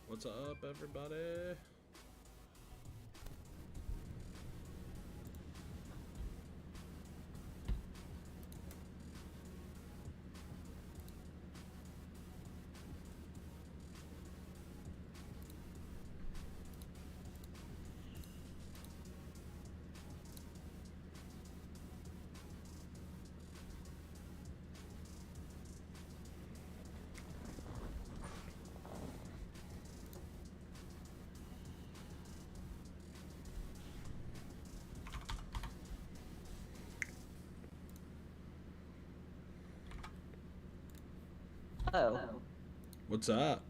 What's up, everybody? Oh, What's up?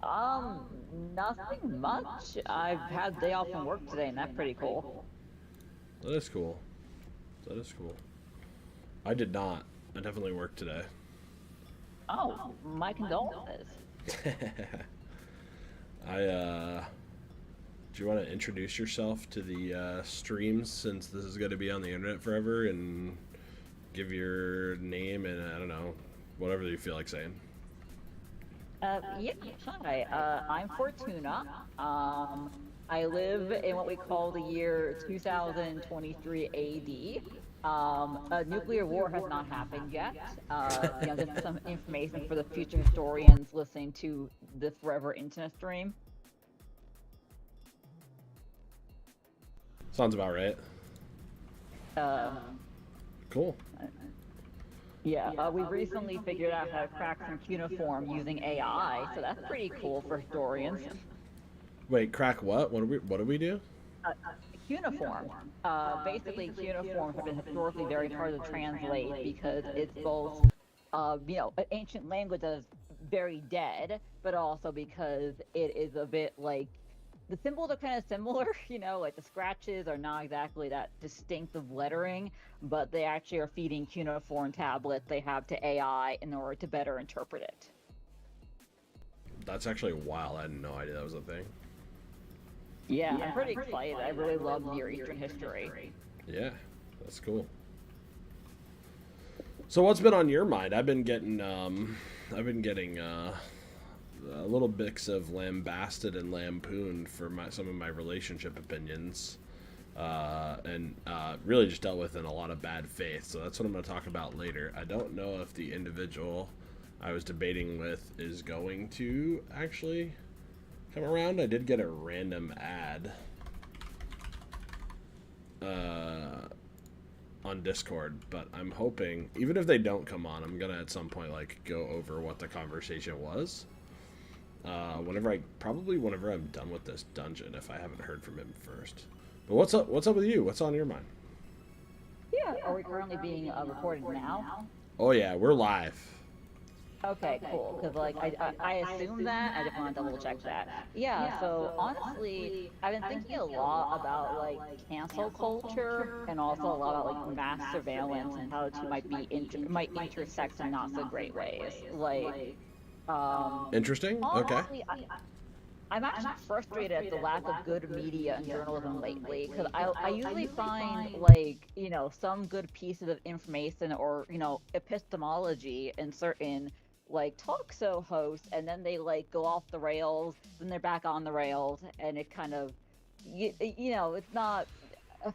um, nothing much. I've had day off from work today, and that's pretty cool. That is cool. That is cool. I did not. I definitely worked today. Oh, my condolences. Do you want to introduce yourself to the streams since this is going to be on the internet forever and give your name and I don't know, whatever you feel like saying? Yeah, hi. I'm Fortuna. I live in what we call the year 2023 AD. A nuclear war has not happened yet. Just some information for the future historians listening to this forever internet stream. Sounds about right. Uh, Cool. Yeah, we recently figured out how to crack some cuneiform using AI, so that's pretty cool for historians. Wait, crack what? What do we do? Uh, Cuneiform. Basically, cuneiforms have been historically very hard to translate because it's both, an ancient language that is very dead, but also because it is a bit like the symbols are kind of similar, like the scratches are not exactly that distinctive lettering, but they actually are feeding cuneiform tablets they have to AI in order to better interpret it. That's actually wild. I had no idea that was a thing. Yeah, I'm pretty excited. I really love Near Eastern history. Yeah, that's cool. So what's been on your mind? I've been getting a little bits of lambasted and lampooned for some of my relationship opinions, and really just dealt with in a lot of bad faith. So that's what I'm going to talk about later. I don't know if the individual I was debating with is going to actually come around. I did get a random ad on Discord, but I'm hoping even if they don't come on, I'm gonna at some point like go over what the conversation was. Whenever I'm done with this dungeon, if I haven't heard from him first. But what's up? What's up with you? What's on your mind? Yeah, are we currently being recorded now? Oh yeah, we're live. Okay, cool. Because I assumed that. I just want to double check that. Yeah. So honestly, I've been thinking a lot about like cancel culture and also a lot about like mass surveillance and how the two might intersect in not so great ways. Interesting. Okay. Honestly, I'm actually frustrated at the lack of good media and journalism lately because I usually find some good pieces of information or epistemology in certain like talk show hosts, and then they like go off the rails, then they're back on the rails, and it kind of it's not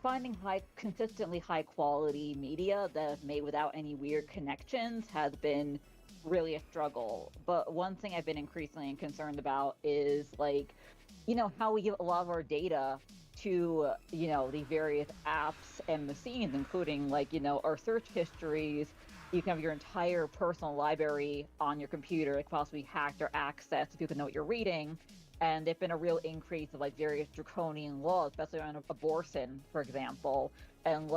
finding consistently high quality media that's made without any weird connections has been really a struggle. But one thing I've been increasingly concerned about is how we give a lot of our data to, the various apps and machines, including our search histories. You can have your entire personal library on your computer, like possibly hacked or accessed so people know what you're reading. And there's been a real increase of like various draconian laws, especially around abortion, for example. And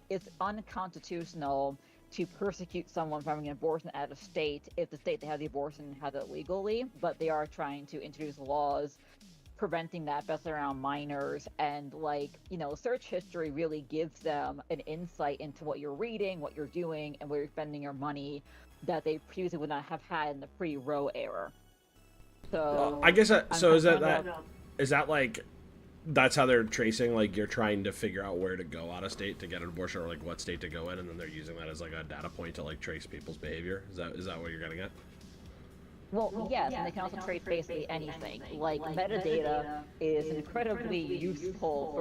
it's unconstitutional to persecute someone for having an abortion at a state if the state they have the abortion has it legally, but they are trying to introduce laws preventing that, especially around minors. And search history really gives them an insight into what you're reading, what you're doing, and where you're spending your money that they previously would not have had in the pre-Roe era. Well, So I guess I'm so. concerned about. Is that like that's how they're tracing? Like you're trying to figure out where to go out of state to get an abortion, or like what state to go in, and then they're using that as like a data point to like trace people's behavior. Is that what you're getting at? Well, yes, and they can also trace basically anything. Like metadata is incredibly useful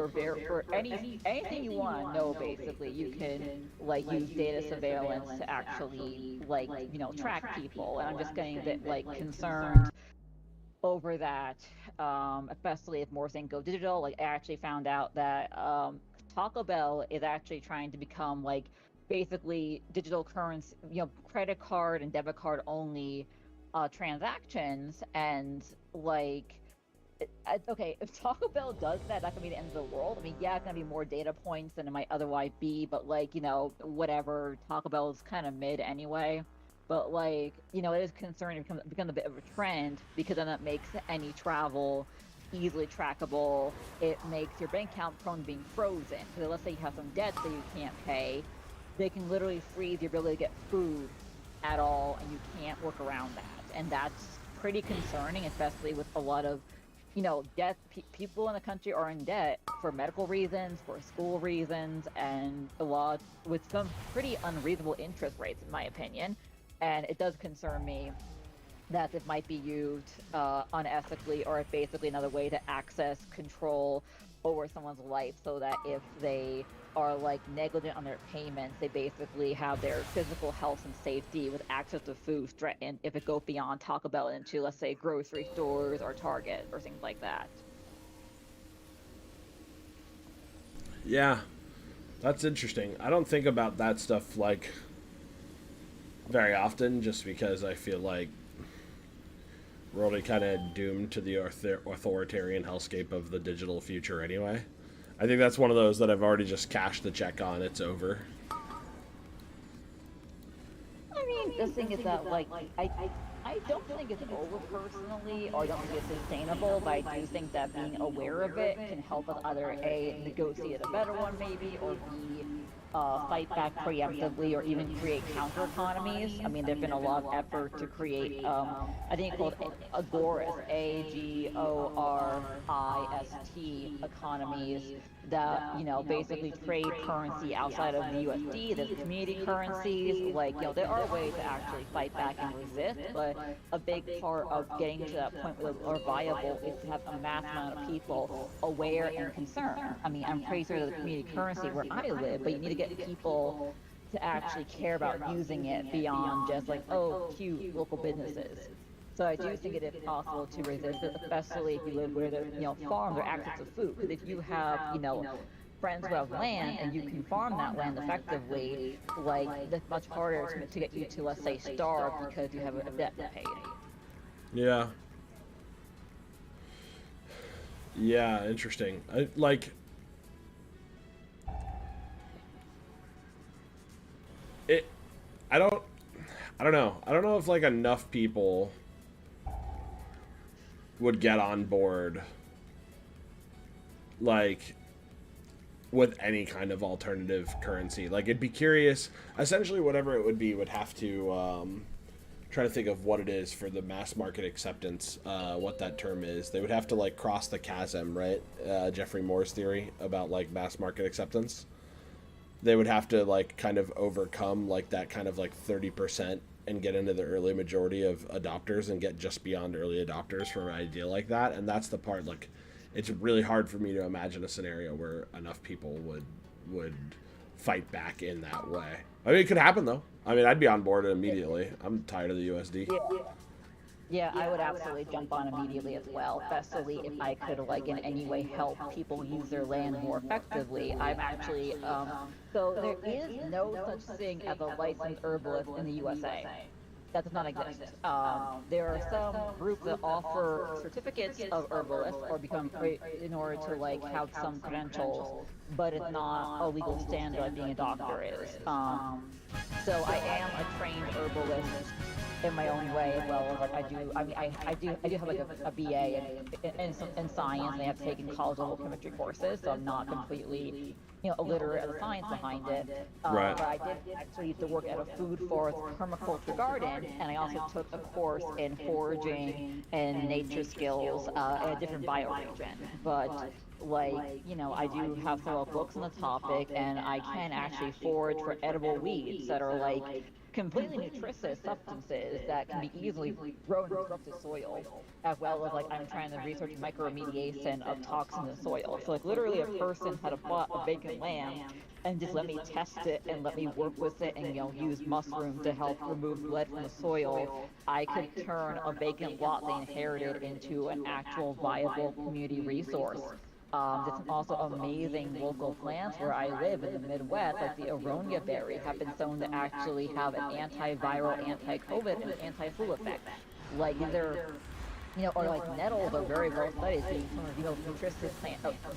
for anything you want to know. Basically, you can like use data surveillance to actually like track people. And I'm just getting a bit like concerned over that, especially if more things go digital. Like I actually found out that Taco Bell is actually trying to become like basically digital currency, credit card and debit card only transactions, and like. Okay, if Taco Bell does that, that could be the end of the world. I mean, yeah, it's gonna be more data points than it might otherwise be, but like, whatever. Taco Bell is kind of mid anyway. But like, it is concerning to become a bit of a trend, because then that makes any travel easily trackable. It makes your bank account prone to being frozen. Because let's say you have some debt that you can't pay, they can literally freeze your ability to get food at all, and you can't work around that. And that's pretty concerning, especially with a lot of debt. People in the country are in debt for medical reasons, for school reasons, and a lot with some pretty unreasonable interest rates, in my opinion. And it does concern me that it might be used unethically, or basically another way to access control over someone's life, so that if they are like negligent on their payments, they basically have their physical health and safety with access to food threatened if it goes beyond Taco Bell into, let's say, grocery stores or Target or things like that. Yeah, that's interesting. I don't think about that stuff like very often, just because I feel like we're already kind of doomed to the authoritarian hellscape of the digital future anyway. I think that's one of those that I've already just cashed the check on. It's over. I mean, the thing is that, like, I don't think it's over personally, or I don't think it's sustainable, but I do think that being aware of it can help us either A, negotiate a better one maybe, or B, fight back preemptively, or even create counter economies. I mean, there's been a lot of effort to create, I think it's called Agorist, AGORIST economies that, basically trade currency outside of the USD. There's community currencies. Like, there are ways to actually fight back and resist, but a big part of getting to that point where they are viable is to have a mass amount of people aware and concerned. I mean, I'm pretty sure there's a community currency where I live, but you need to get people to actually care about using it beyond just like, oh, cute local businesses. So I do think it is possible to resist it, especially if you live where there's, farms or access to food. Because if you have, friends who have land and you can farm that land effectively, like, that's much harder to get you to, let's say, starve because you have a debt to pay. Yeah. Yeah, interesting. It. I don't. I don't know. I don't know if like enough people would get on board, like, with any kind of alternative currency. Like, it'd be curious. Essentially, whatever it would have to try to think of what it is for the mass market acceptance. What that term is, they would have to like cross the chasm, right? Jeffrey Moore's theory about like mass market acceptance. They would have to like kind of overcome like that kind of like 30% and get into the early majority of adopters and get just beyond early adopters for an idea like that. And that's the part, like, it's really hard for me to imagine a scenario where enough people would fight back in that way. I mean, it could happen though. I mean, I'd be on board immediately. I'm tired of the USD. Yeah, I would absolutely jump on immediately as well, especially if I could, like, in any way help people use their land more effectively. I'm actually, so there is no such thing as a licensed herbalist in the USA. That does not exist. There are some groups that offer certificates of herbalist or become in order to like have some credentials, but it's not a legal standard like being a doctor is. So I am a trained herbalist in my own way, as well as like I do have like a BA in science, and I have taken college level chemistry courses, so I'm not completely illiterate of the science behind it. Right. But I did actually used to work at a food forest permaculture garden, and I also took a course in foraging and nature skills in a different bioregion. But like, I do have several books on the topic, and I can actually forage for edible weeds that are like completely nutritious substances that can be easily grown in disrupted soil, as well as like I'm trying to research microremediation of toxins in soil. So like literally a person had bought a vacant land and just let me test it and let me work with it and use mushroom to help remove lead from the soil. I could turn a vacant lot they inherited into an actual viable community resource. There's also amazing local plants where I live in the Midwest, like the aronia berry, have been shown to actually have an antiviral, anti-COVID, and anti-flu effect. Like they're or like nettles are very well studied as being some of the most nutritious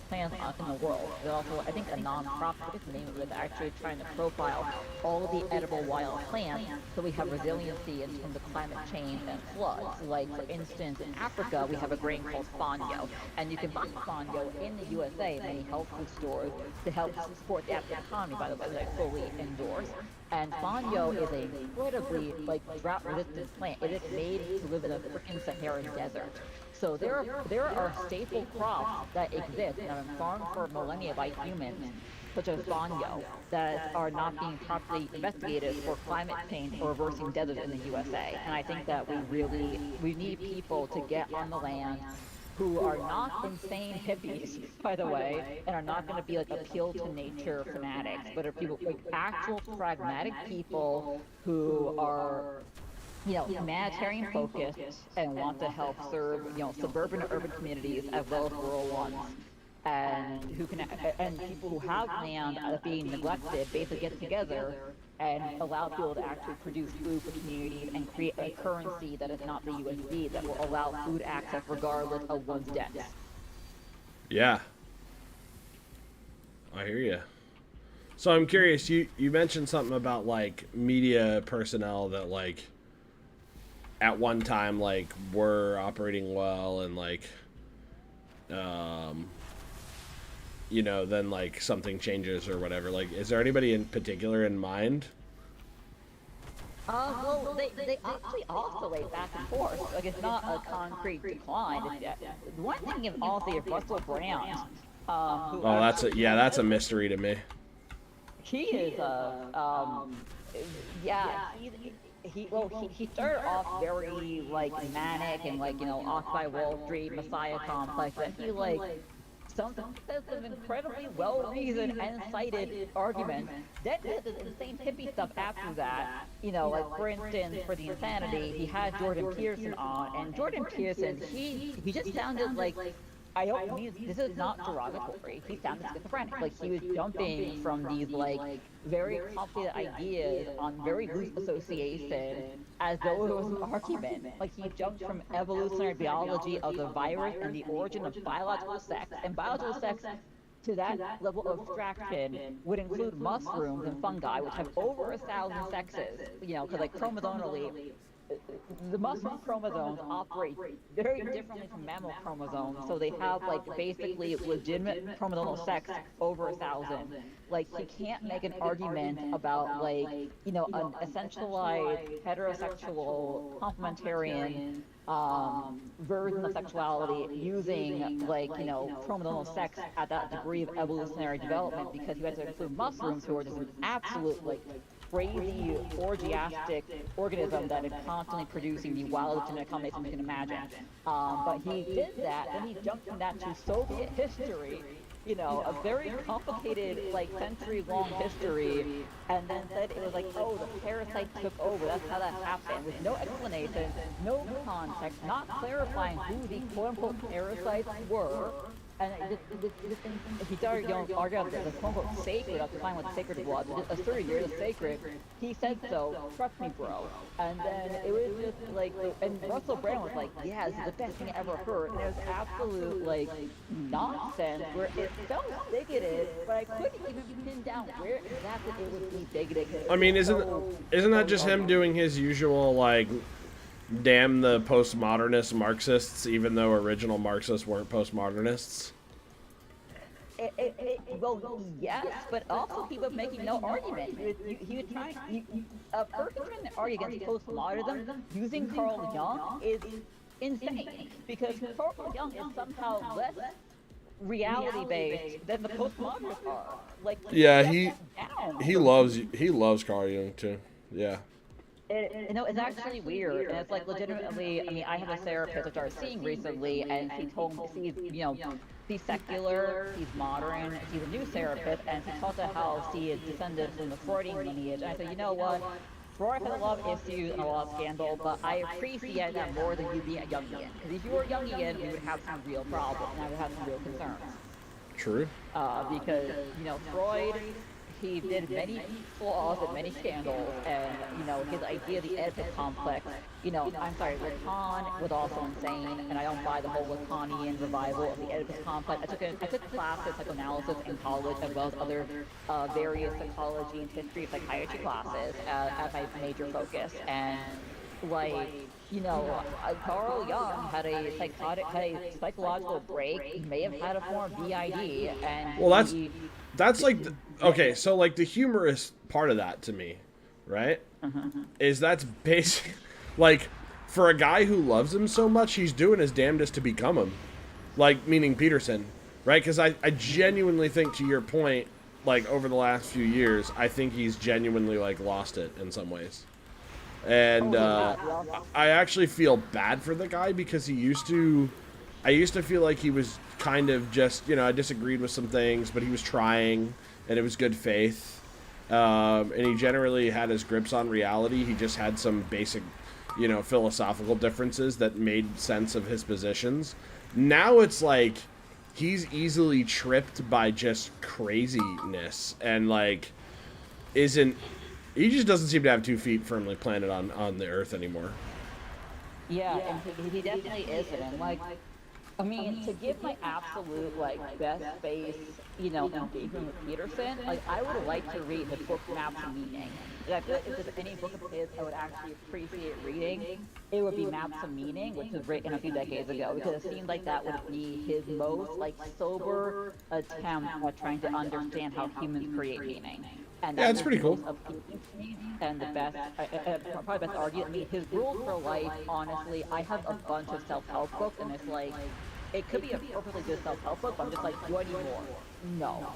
plants in the world. There's also, I think, a non-profit, I forget the name of it, actually trying to profile all of the edible wild plants so we have resiliency in terms of climate change and floods. Like, for instance, in Africa, we have a grain called fonio, and you can buy fonio in the USA in many health food stores to help support the African economy, by the way, that I fully endorse. And fonio is an incredibly drought-resistant plant. It is made to live in the freaking Saharan desert. So there are staple crops that exist and have been farmed for millennia by humans, such as fonio, that are not being properly investigated for climate change or reversing deserts in the USA. And I think that we need people to get on the land who are not insane hippies, by the way, and are not going to be like appeal to nature fanatics, but are people like actual pragmatic people who are, humanitarian focused and want to help serve, suburban and urban communities as well as rural ones. And people who have land that are being neglected basically get together and allow people to actually produce food for communities and create a currency that is not the USD that will allow food access regardless of one's debts. Yeah. I hear you. So I'm curious, you mentioned something about like media personnel that like at one time like were operating well and like then like something changes or whatever. Like, is there anybody in particular in mind? Well, they actually oscillate back and forth. Like, it's not a concrete decline. The one thing is also Russell Brand. That's a mystery to me. He is he started off very like manic and like Occupy Wall Street, Messiah complex, and he like some incredibly well-reasoned and cited arguments. Then did this insane hippie stuff after that. Like for instance, for the insanity, he had Jordan Peterson on, and Jordan Peterson, he just sounded like, I don't mean this is not derogatory. He sounded schizophrenic. Like he was jumping from these like very complicated ideas on very loose association as though it was an argument. Like he jumped from evolutionary biology of the virus and the origin of biological sex, and biological sex to that level of abstraction would include mushrooms and fungi, which have over 1,000 sexes. Because like chromosomally, the mushroom chromosomes operate very differently from mammal chromosomes, so they have like basically legitimate chromosomal sex over 1,000. Like you can't make an argument about like an essentialized heterosexual complementarian version of sexuality using like chromosomal sex at that degree of evolutionary development, because you have to include mushrooms who are just an absolute like crazy orgiastic organism that is constantly producing the wildest genetic combinations you can imagine. But he did that, then he jumped from that to Soviet history, a very complicated, like, century-long history, and then said it was like, oh, the parasites took over, that's how that happened, with no explanation, no context, not clarifying who the quote-unquote parasites were. And he started arguing about the quote-unquote sacred, at the time with sacred blood, asserted you're the sacred. He said so, trust me, bro. And then it was just like, and Russell Brand was like, yeah, this is the best thing I ever heard. And it was absolute, like, nonsense, where it felt bigoted, but I couldn't even pin down where exactly it would be bigoted. I mean, isn't that just him doing his usual, like, damn the postmodernist Marxists, even though original Marxists weren't postmodernists? Well, yes, but also he was making no argument. He was trying. A person trying to argue against postmodernism using Carl Jung is insane, because Carl Jung is somehow less reality-based than the postmodernists are. Like, yeah, he loves Carl Jung too. Yeah. It's actually weird, and it's like legitimately. I mean, I have a therapist I started seeing recently, and she told me, she's secular, she's modern, she's a new therapist, and she talked about how she is descended from the Freudian lineage. And I said, you know what? Freud had a lot of issues and a lot of scandal, but I appreciate that more than you being a Jungian. Because if you were a Jungian, we would have some real problems, and I would have some real concerns. True. Because Freud, he did many flaws and many scandals, and his idea of the Oedipus complex. I'm sorry, Lacan was also insane, and I don't buy the whole Lacanian revival of the Oedipus complex. I took classes psychoanalysis in college, as well as other various psychology and history of psychiatry classes as my major focus, and like. Carl Jung had a psychological break. He may have had a form of BID, and well, that's like okay. So like the humorous part of that to me, right, is that's basic. Like for a guy who loves him so much, he's doing his damnedest to become him. Like meaning Peterson, right? Because I genuinely think, to your point, like over the last few years, I think he's genuinely like lost it in some ways. And I actually feel bad for the guy because I used to feel like he was kind of just, I disagreed with some things, but he was trying, and it was good faith. And he generally had his grips on reality. He just had some basic, philosophical differences that made sense of his positions. Now it's like he's easily tripped by just craziness and like he just doesn't seem to have 2 feet firmly planted on the earth anymore. Yeah, and he definitely isn't. And like, I mean, to give my absolute like best face, engagement with Peterson, like I would like to read the book Maps of Meaning. And I feel like if there's any book of his I would actually appreciate reading, it would be Maps of Meaning, which was written a few decades ago, because it seemed like that would be his most like sober attempt at trying to understand how humans create meaning. And Yeah, it's pretty cool. And the best, probably best argument. I mean, his rules for life. Honestly, I have a bunch of self-help books, and it's like, it could be a perfectly good self-help book, but I'm just like, do I need more? No.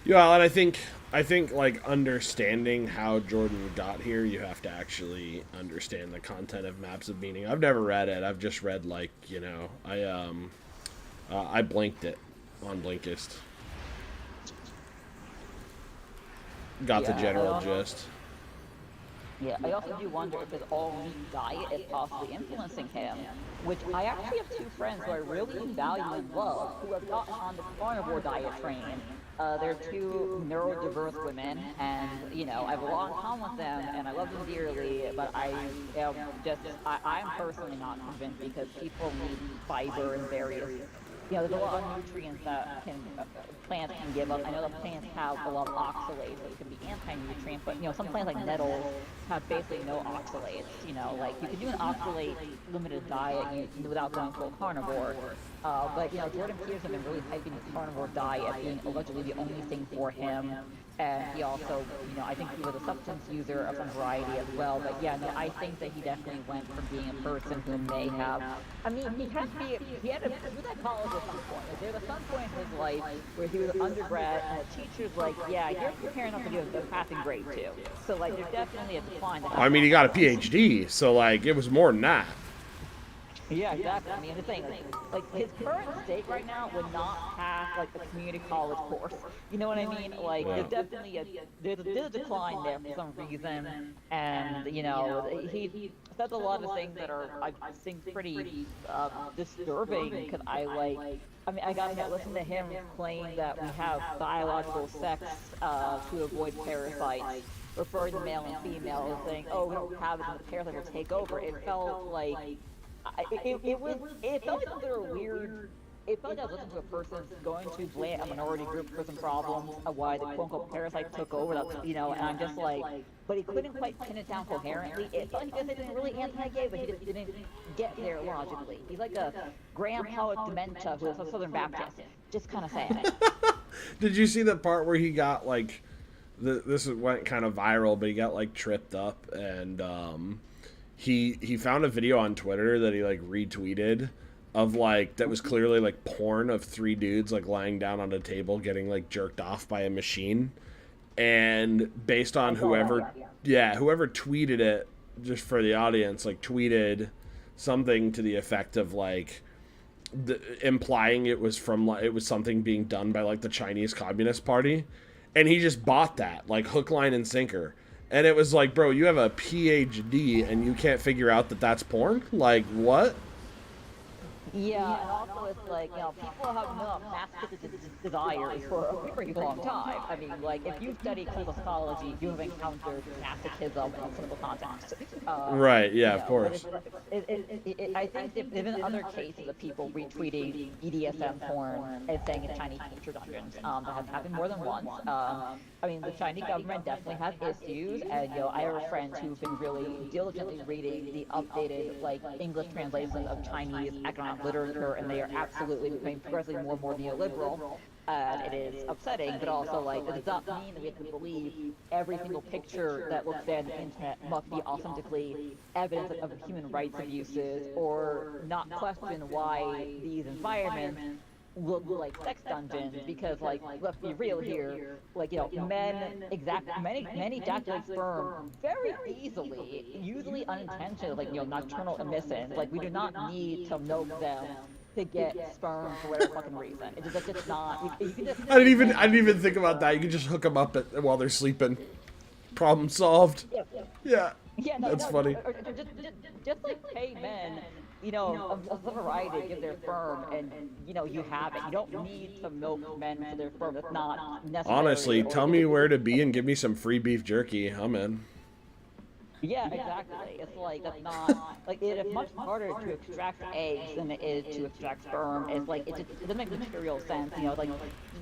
Yeah, and I think like understanding how Jordan got here, you have to actually understand the content of Maps of Meaning. I've never read it. I've just read like I blinked it on Blinkist. Got the general gist. Yeah, I also do wonder if his all-meat diet is possibly influencing him, which I actually have 2 friends who I really value and love who have gotten on the carnivore diet train. They're 2 neurodiverse women, and, I have a lot in common with them, and I love them dearly, but I'm personally not convinced because people need fiber and various there's a lot of nutrients that plants can give up. I know that plants have a lot of oxalates that can be anti-nutrient, but some plants like nettles have basically no oxalates. Like you can do an oxalate limited diet without going full carnivore. But Jordan Peterson has been really hyping the carnivore diet as being allegedly the only thing for him. And he also, I think he was a substance user of some variety as well. But yeah, no, I think that he definitely went from being a person who may have, I mean, he was at college at some point. Like, there was some point in his life where he was an undergrad and the teacher's like, yeah, you're preparing enough to do a passing grade too. So like, there's definitely a decline. I mean, he got a PhD, so like, it was more than that. Yeah, exactly. I mean, the thing, like his current state right now would not pass like a community college course. You know what I mean? Like, there's definitely there's a decline there for some reason, and he says a lot of things that are I think pretty disturbing because I gotta listen to him claim that we have biological sex to avoid parasites, referring to male and female, saying, oh, we don't have it, and the parasite will take over. It felt like. It felt like there were weird. It felt like I was listening to a person going to blame a minority group for some problems of why the quote-unquote parasite took over. And I'm just like, but he couldn't quite pin it down coherently. It felt like he was really anti-gay, but he just didn't get there logically. He's like a grandpa with dementia who is a Southern Baptist. Just kind of sad. Did you see the part where he got like, this went kind of viral, but he got like tripped up and He found a video on Twitter that he like retweeted of like that was clearly like porn of 3 dudes like lying down on a table getting like jerked off by a machine, and based on whoever, whoever tweeted it, just for the audience, like tweeted something to the effect of like implying it was something being done by like the Chinese Communist Party, and he just bought that like hook, line, and sinker. And it was like, bro, you have a PhD and you can't figure out that that's porn? Like, what? Yeah, and also it's like, people have no masochistic desires for a very long time. I mean, like, if you study clinical psychology, you have encountered masochism in clinical context. Right, yeah, of course. I think there've been other cases of people retweeting BDSM porn and saying it's Chinese torture dungeons. That has happened more than once. I mean, the Chinese government definitely has issues, and, I have friends who've been really diligently reading the updated, like, English translations of Chinese economic literature, and they are absolutely becoming progressively more and more neoliberal, and it is upsetting, but also, like, it does not mean that we have to believe every single picture that looks bad on the internet must be authentically evidence of human rights abuses, or not question why these environments look like sex dungeons, because, like, let's be real here, like, men many ejaculate sperm very easily, usually unintentionally, like, nocturnal emissions. Like, we do not need to milk them to get sperm for whatever fucking reason. It's just like, it's not. You can just, I didn't even think about that. You can just hook them up while they're sleeping. Problem solved. Yeah. Yeah, that's funny. Or just like pay men, of a variety to give their sperm, and you have it. You don't need to milk men for their sperm. That's not necessary. Honestly, tell me where to be and give me some free beef jerky. I'm in. Yeah, exactly. It's like, that's not, like, it is much harder to extract eggs than it is to extract sperm. It's like, it doesn't make material sense, like,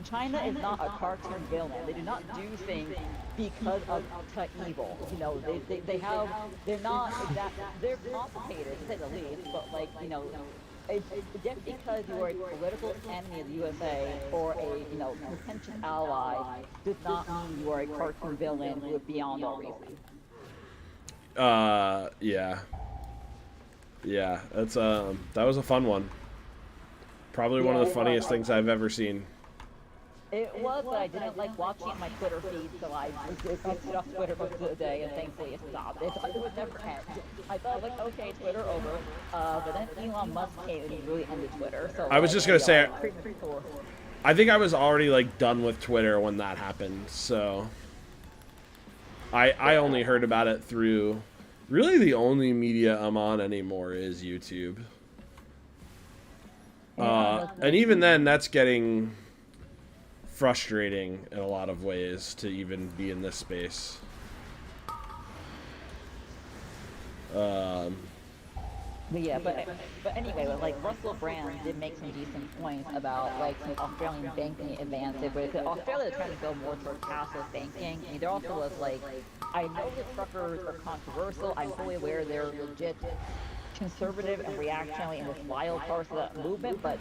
China is not a cartoon villain. They do not do things because of evil. They're not exactly, they're complicated, to say the least, but, like, just because you are a political enemy of the USA or a, contentious ally does not mean you are a cartoon villain who is beyond all reason. Yeah, that's that was a fun one. Probably one of the funniest things I've ever seen. It was, but I didn't like watching my Twitter feed, so I took off Twitter most of the day, and thankfully it stopped. It would never end. I thought, like, okay, Twitter over, but then Elon Musk came and he really ended Twitter. So I was just gonna say, I think I was already like done with Twitter when that happened, so I only heard about it through, really the only media I'm on anymore is YouTube. And even then, that's getting frustrating in a lot of ways to even be in this space. But anyway, like, Russell Brand did make some decent points about, like, some Australian banking advances, but Australia is trying to go more towards cashless banking. I mean, there also was, like, I know the truckers are controversial. I'm fully aware they're legit conservative and reactionary in this wild parts of that movement, but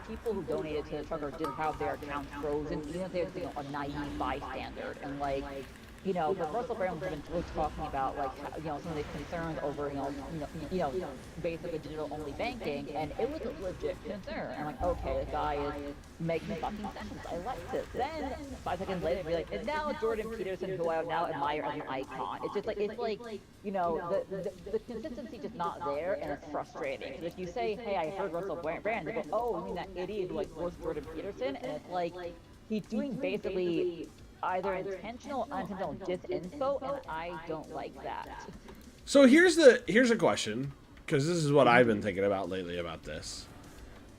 people who donated to the truckers did have their accounts frozen, even if they were a naive bystander, and, like, but Russell Brand was talking about, like, some of the concerns over, basically digital-only banking, and it was a legit concern. I'm like, okay, the guy is making fucking sense. I liked it. Then 5 seconds later, be like, and now Jordan Peterson, who I now admire as an icon. It's just like, the consistency just not there, and it's frustrating. Because if you say, hey, I heard Russell Brand, they go, oh, you mean that idiot who, like, was Jordan Peterson? And it's like, he's doing basically either intentional or unintentional disinfo, and I don't like that. So here's a question, because this is what I've been thinking about lately about this.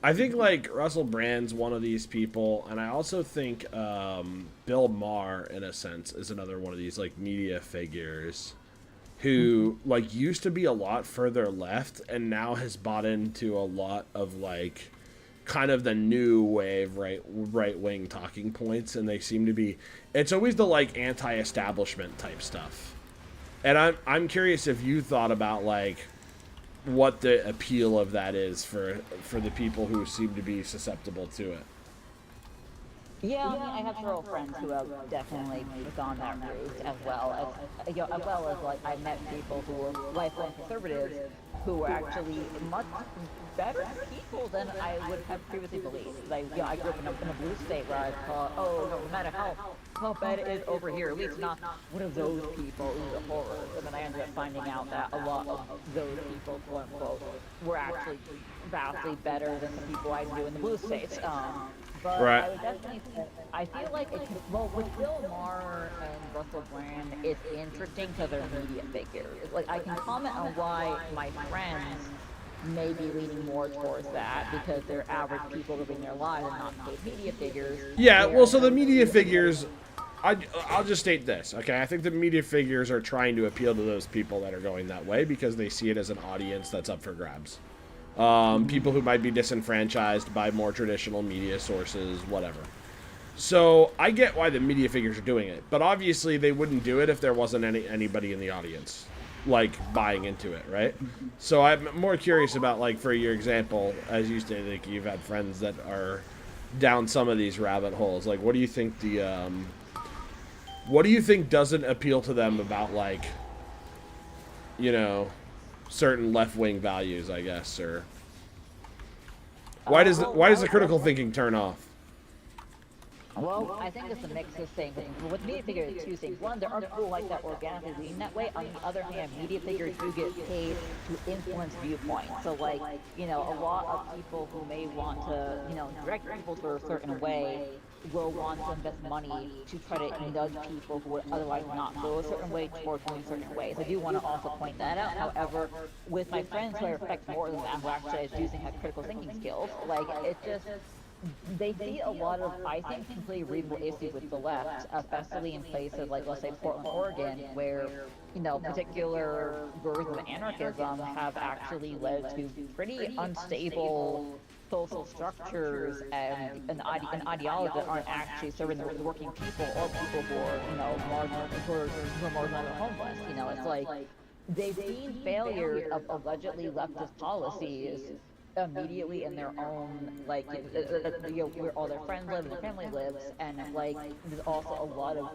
I think, like, Russell Brand's one of these people, and I also think Bill Maher, in a sense, is another one of these, like, media figures who, like, used to be a lot further left and now has bought into a lot of, like, kind of the new wave right-wing talking points, and they seem to be, it's always the, like, anti-establishment type stuff. And I'm curious if you thought about, like, what the appeal of that is for the people who seem to be susceptible to it. Yeah, I mean, I have several friends who have definitely gone that route, as well as like, I've met people who were lifelong conservatives who were actually much better people than I would have previously believed. Like, I grew up in a blue state where I thought, no matter how how bad it is over here. At least not one of those people who's the horrors. And then I ended up finding out that a lot of those people, quote unquote, were actually vastly better than the people I knew in the blue states. But Right. I would definitely say, I feel like it could, well, with Bill Maher and Russell Brand, it's interesting because they're media figures. Like, I can comment on why my friends may be leaning more towards that because they're average people living their lives and not paid media figures. Yeah, well, so the media figures, I'll just state this, okay? I think the media figures are trying to appeal to those people that are going that way because they see it as an audience that's up for grabs. People who might be disenfranchised by more traditional media sources, whatever. So I get why the media figures are doing it, but obviously they wouldn't do it if there wasn't anybody in the audience, like, buying into it, right? So I'm more curious about, like, for your example, as you stated, like, you've had friends that are down some of these rabbit holes. Like, what do you think what do you think doesn't appeal to them about, like, you know, certain left-wing values, I guess, or why does the critical thinking turn off? Well, I think it's a mix of things. With media figures, two things. One, there are people like that organically lean that way. On the other hand, media figures do get paid to influence viewpoints. So, like, you know, a lot of people who may want to, you know, direct people to a certain way will want to invest money to try to nudge people who would otherwise not go a certain way towards going certain ways. I do want to also point that out. However, with my friends who I respect more than that, who actually I do think have critical thinking skills, like, it's just, they see a lot of, I think, completely reasonable issues with the left, especially in places like, let's say, Portland, Oregon, where, you know, particular versions of anarchism have actually led to pretty unstable social structures and an ideology that aren't actually serving the working people or people who are, you know, marginal, who are marginal and homeless. You know, it's like they've seen failures of allegedly leftist policies immediately in their own, like, you know, where all their friends live and their family lives, and, like, there's also a lot of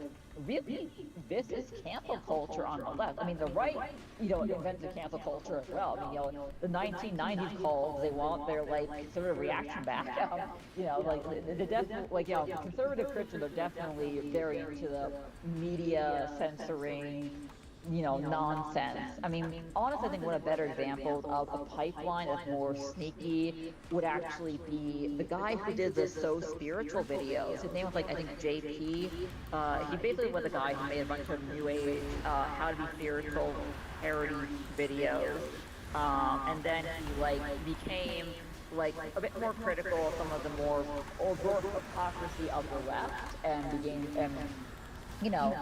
really vicious cancel culture on the left. I mean, the right, you know, invented cancel culture as well. I mean, you know, the 1990s calls, they want their, like, conservative reaction back. You know, like, the definitely, like, you know, conservative Christians are definitely very into the media censoring, you know, nonsense. I mean, honestly, I think one of the better examples of a pipeline that's more sneaky would actually be the guy who did the So Spiritual videos. His name was, like, I think JP. He basically was a guy who made a bunch of new age, how to be spiritual parody videos. And then he, like, became, like, a bit more critical of some of the more overt hypocrisy of the left and began, you know,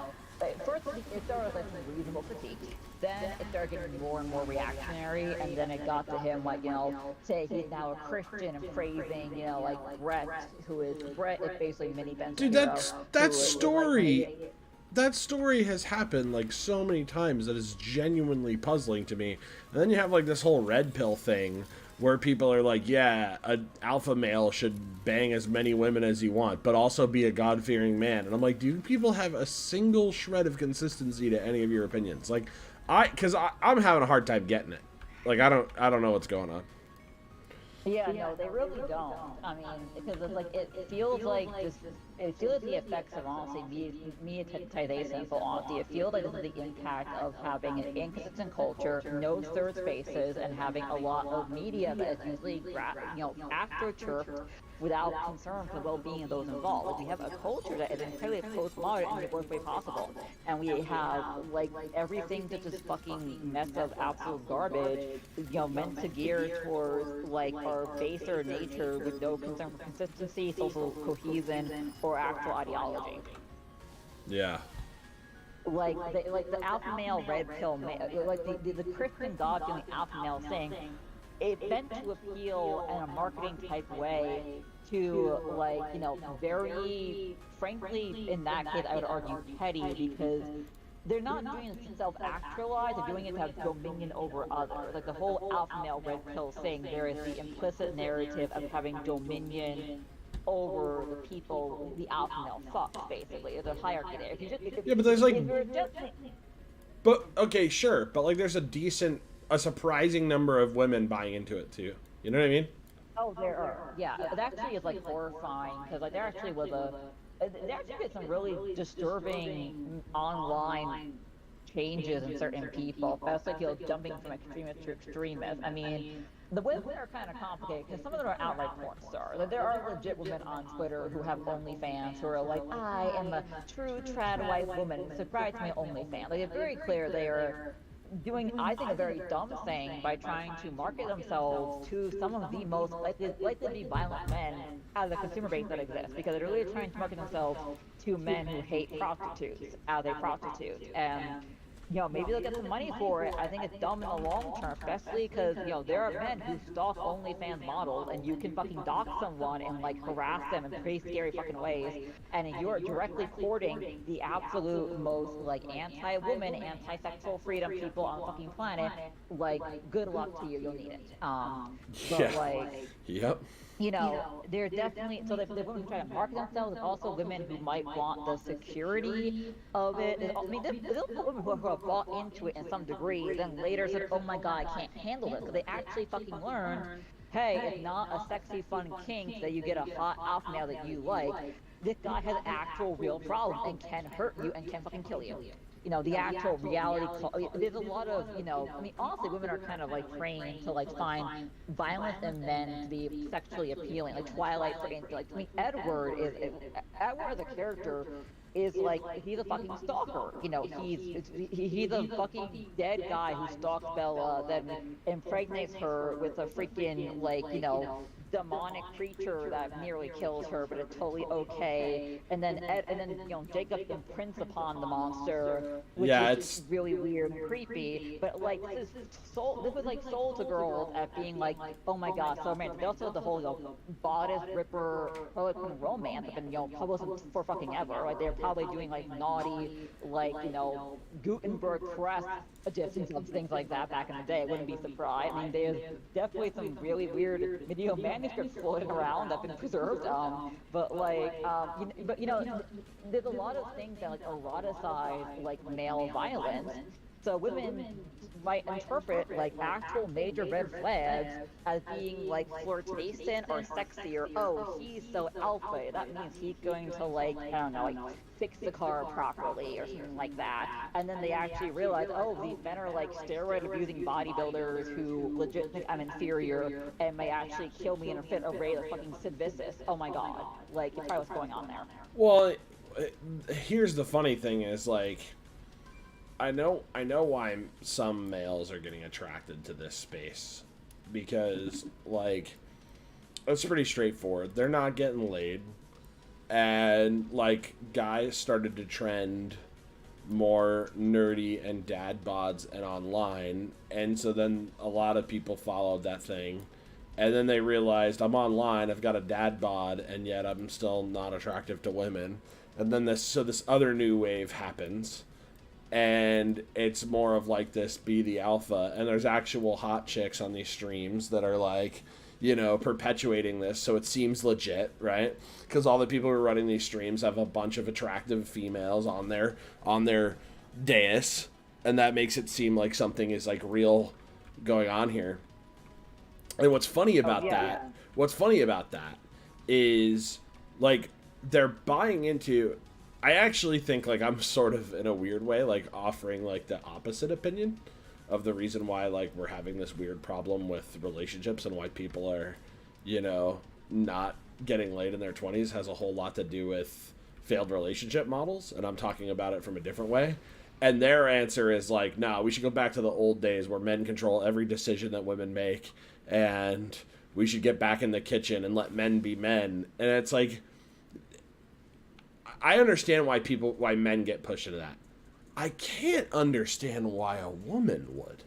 first it started with, like, some reasonable critiques. Then it started getting more and more reactionary, and then it got to him, like, you know, say he's now a Christian and praising, you know, like Brett is basically mini Ben Dude, that story has happened, like, so many times that is genuinely puzzling to me. And then you have, like, this whole red pill thing where people are like, yeah, an alpha male should bang as many women as he want, but also be a God-fearing man. And I'm like, do people have a single shred of consistency to any of your opinions? Like, I'm having a hard time getting it. Like, I don't know what's going on. Yeah, no, they really don't. I mean, because it's like, it feels like this, it feels the effects of, honestly, mediatization, for honesty. It feels like this is the impact of having an inconsistent culture, no third spaces, and having a lot of media that is usually, you know, astroturfed without concern for the well-being of those involved. Like, we have a culture that is incredibly postmodern in the worst way possible, and we have, like, everything that's just fucking mess of absolute garbage, you know, meant to gear towards, like, our baser nature with no concern for consistency, social cohesion, or actual ideology. Yeah. Like the alpha male red pill, like the Christian God-fearing alpha male saying, it's meant to appeal in a marketing type way to, like, you know, very, frankly, in that case, I would argue petty, because they're not doing it to self-actualize, they're doing it to have dominion over others. Like, the whole alpha male red pill thing, there is the implicit narrative of having dominion over the people the alpha male fucks, basically. There's a hierarchy there. Yeah, but there's, like, but, okay, sure, but, like, there's a surprising number of women buying into it, too. You know what I mean? Oh, there are. Yeah, it actually is, like, horrifying, because, like, there actually was there actually been some really disturbing online changes in certain people, especially people jumping from extremist to extremist. I mean, the women are kind of complicated because some of them are outright porn stars. Like, there are legit women on Twitter who have OnlyFans who are like, I am a true trad white woman, subscribe to my OnlyFans. Like, it's very clear they are doing, I think, a very dumb thing by trying to market themselves to some of the most likely to be violent men as a consumer base that exists, because they're really trying to market themselves to men who hate prostitutes as a prostitute. And maybe they'll get some money for it. I think it's dumb in the long term, especially because, there are men who stalk OnlyFans models, and you can fucking dox someone and, like, harass them in pretty scary fucking ways, and you're directly courting the absolute most, like, anti-woman, anti-sexual freedom people on the fucking planet. Like, good luck to you, you'll need it. But, Yeah. like, Yep. they're definitely, so the women who try to market themselves, and also women who might want the security of it. I mean, there's women who have bought into it in some degree, then later said, oh my god, I can't handle this, because they actually fucking learn, hey, it's not a sexy, fun kink that you get a hot alpha male that you like. This guy has actual real problems and can hurt you and can fucking kill you. The actual reality, there's a lot of, I mean, honestly, women are kind of, like, trained to, like, find violence in men to be sexually appealing. Like, Twilight, for instance, like, I mean, Edward as a character is, like, he's a fucking stalker. He's a fucking dead guy who stalks Bella, then impregnates her with a freaking, like, demonic creature that nearly kills her, but it's totally okay. And then Jacob imprints upon the monster, which is really weird and creepy. But, like, this was like sold to girls at being like, oh my god, so romantic. They also had the whole bodice ripper romance that been published for fucking ever. Like, they're probably doing, like, naughty, like, Gutenberg press editions of things like that back in the day. I wouldn't be surprised. I mean, there's definitely some really weird video manuscripts floating around that've been preserved. But, like, there's a lot of things that, like, eroticize, like, male violence. So women might interpret, like, actual major red flags as being, like, flirtation or sexy, or, oh, he's so alpha, that means he's going to, like, I don't know, like, fix the car properly or something like that. And then they actually realize, oh, these men are, like, steroid abusing bodybuilders who legit think I'm inferior and may actually kill me in a fit of rage, like fucking Sid Vicious. Oh my god. Like, it's probably what's going on there. Well, here's the funny thing is, like, I know why some males are getting attracted to this space, because, like, it's pretty straightforward. They're not getting laid, and, like, guys started to trend more nerdy and dad bods and online, and so then a lot of people followed that thing, and then they realized, I'm online, I've got a dad bod, and yet I'm still not attractive to women. And then this other new wave happens, and it's more of, like, this be the alpha, and there's actual hot chicks on these streams that are, like, perpetuating this, so it seems legit, right? Because all the people who are running these streams have a bunch of attractive females on their dais, and that makes it seem like something is, like, real going on here. And what's funny about that is, like, they're buying into, I actually think, like, I'm sort of, in a weird way, like, offering, like, the opposite opinion of the reason why, like, we're having this weird problem with relationships and why people are, not getting laid in their 20s has a whole lot to do with failed relationship models, and I'm talking about it from a different way. And their answer is, like, nah, we should go back to the old days where men control every decision that women make, and we should get back in the kitchen and let men be men. And it's like, I understand why men get pushed into that. I can't understand why a woman would.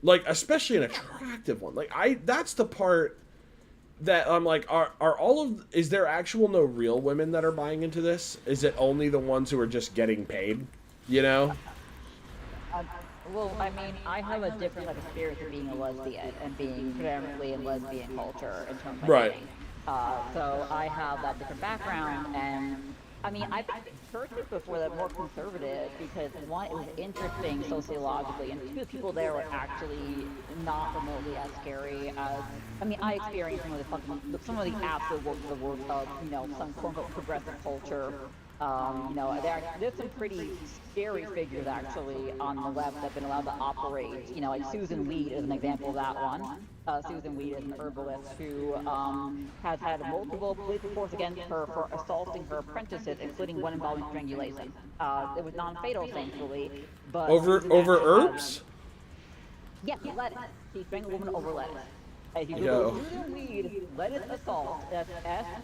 Like, especially an attractive one. Like, that's the part that I'm like, is there actual no real women that are buying into this? Is it only the ones who are just getting paid? Well, I mean, I have a different, like, experience of being a lesbian and being predominantly in lesbian culture in terms of right. dating. So I have that different background, and I mean, I've been to churches before that were more conservative because one, it was interesting sociologically, and two, the people there were actually not remotely as scary as. I mean, I experienced some of the absolute worst of the worst of some quote unquote progressive culture. There's some pretty scary figures actually on the left that have been allowed to operate. Like Susan Weed is an example of that one. Susan Weed is an herbalist who has had multiple police reports against her for assaulting her apprentices, including one involving strangulation. It was non-fatal, thankfully, but Over herbs? Yes, lettuce. She strangled a woman over lettuce. If you Yo. Google Susan Weed lettuce assault, that's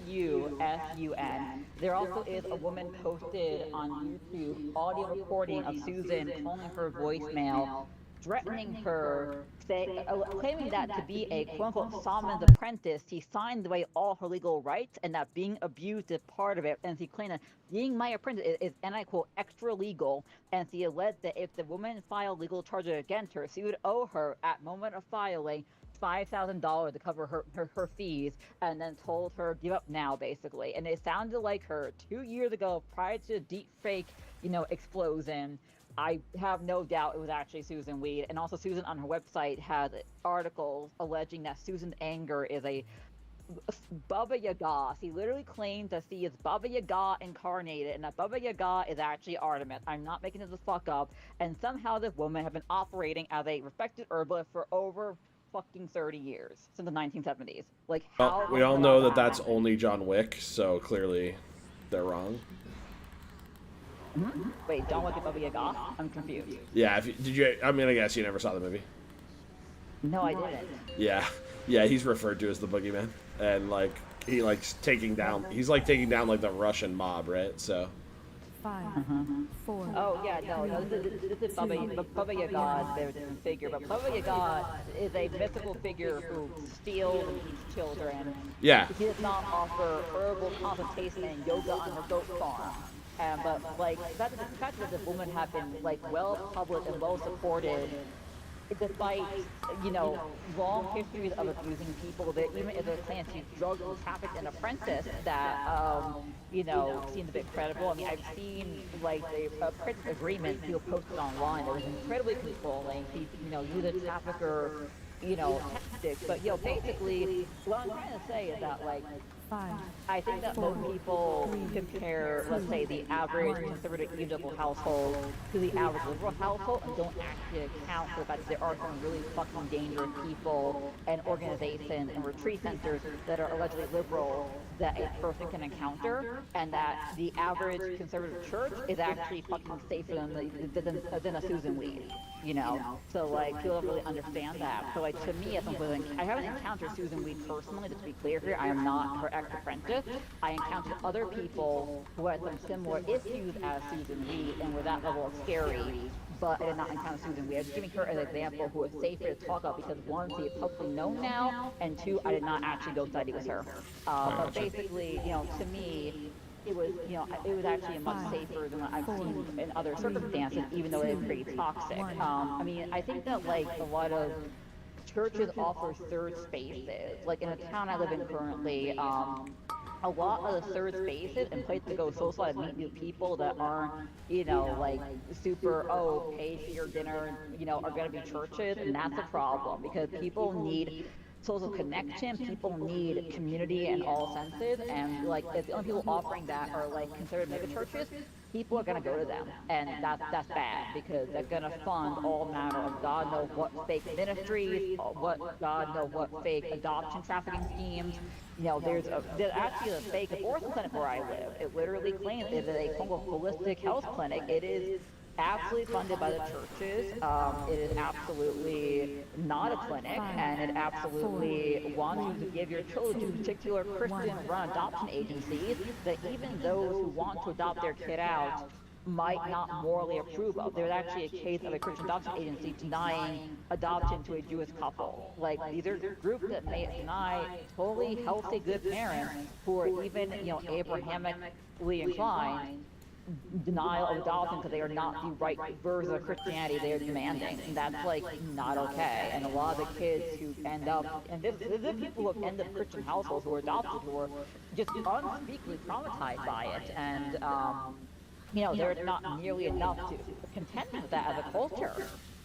SUSUN. There also is a woman posted on YouTube audio recording of Susan calling her voicemail, threatening her, claiming that to be a quote unquote Solomon's apprentice, he signed away all her legal rights and that being abused is part of it. And she claimed that being my apprentice is, and I quote, extra legal. And she alleged that if the woman filed legal charges against her, she would owe her at moment of filing $5,000 to cover her fees, and then told her give up now, basically. And it sounded like her 2 years ago, prior to the deep fake, explosion. I have no doubt it was actually Susan Weed. And also Susan on her website has articles alleging that Susan's anger is a Baba Yaga. She literally claims that she is Baba Yaga incarnated, and that Baba Yaga is actually Artemis. I'm not making this the fuck up. And somehow this woman has been operating as a respected herbalist for over fucking 30 years, since the 1970s. Like, how? We all know that that's only John Wick, so clearly they're wrong. Mm-hmm. Wait, John Wick is Baba Yaga? I'm confused. Yeah, did you? I mean, I guess you never saw the movie. No, I didn't. Yeah, he's referred to as the boogeyman, and like he's like taking down like the Russian mob, right? So. 5, 4. Oh yeah, no. This is Baba Yaga is a different figure, but Baba Yaga is a mythical figure who steals and eats children. Yeah. He does not offer herbal consultation and yoga on her goat farm. But like the fact that this woman had been like well published and well supported, despite long histories of abusing people, that even if a claim she drugged and trafficked an apprentice, that seemed a bit credible. I mean, I've seen like the apprentice agreement people posted online that was incredibly controlling. He used a trafficker tactics, but basically what I'm trying to say is that like 5, I think that most people compare, let's say, the average conservative evangelical household to the average liberal household and don't actually account for the fact that there are some really fucking dangerous people and organizations and retreat centers that are allegedly liberal that a person can encounter, and that the average conservative church is actually fucking safer than a Susan Weed. So like people don't really understand that. So like to me, I haven't encountered Susan Weed personally. Just to be clear here, I am not her ex-apprentice. I encountered other people who had some similar issues as Susan Weed and were that level of scary. But I did not encounter Susan Weed. I'm just giving her as an example who is safer to talk about because one, she is publicly known now, and two, I did not actually go study with her. But basically, to me, it was actually much safer than what I've seen in other circumstances, even though it is pretty toxic. I mean, I think that like a lot of churches offer third spaces. Like in the town I live in currently, a lot of the third spaces and places to go socialize, meet new people that aren't, like super, pay for your dinner, are going to be churches, and that's a problem because people need social connection, people need community in all senses, and like if the only people offering that are like considered mega churches, people are going to go to them, and that's bad because they're going to fund all manner of God knows what fake ministries, what God knows what fake adoption trafficking schemes. There's actually a fake abortion clinic where I live. It literally claims it is a holistic health clinic. It is absolutely funded by the churches. It is absolutely not a clinic, and it absolutely wants you to give your children to particular Christian-run adoption agencies that even those who want to adopt their kid out might not morally approve of. There's actually a case of a Christian adoption agency denying adoption to a Jewish couple. Like, these are groups that may deny totally healthy, good parents who are even, Abrahamically inclined denial of adoption because they are not the right version of Christianity they are demanding. And that's like not okay. And a lot of the kids who end up, and this is the people who have ended up Christian households who are adopted, who are just unspeakably traumatized by it. And, there's not nearly enough to contend with that as a culture.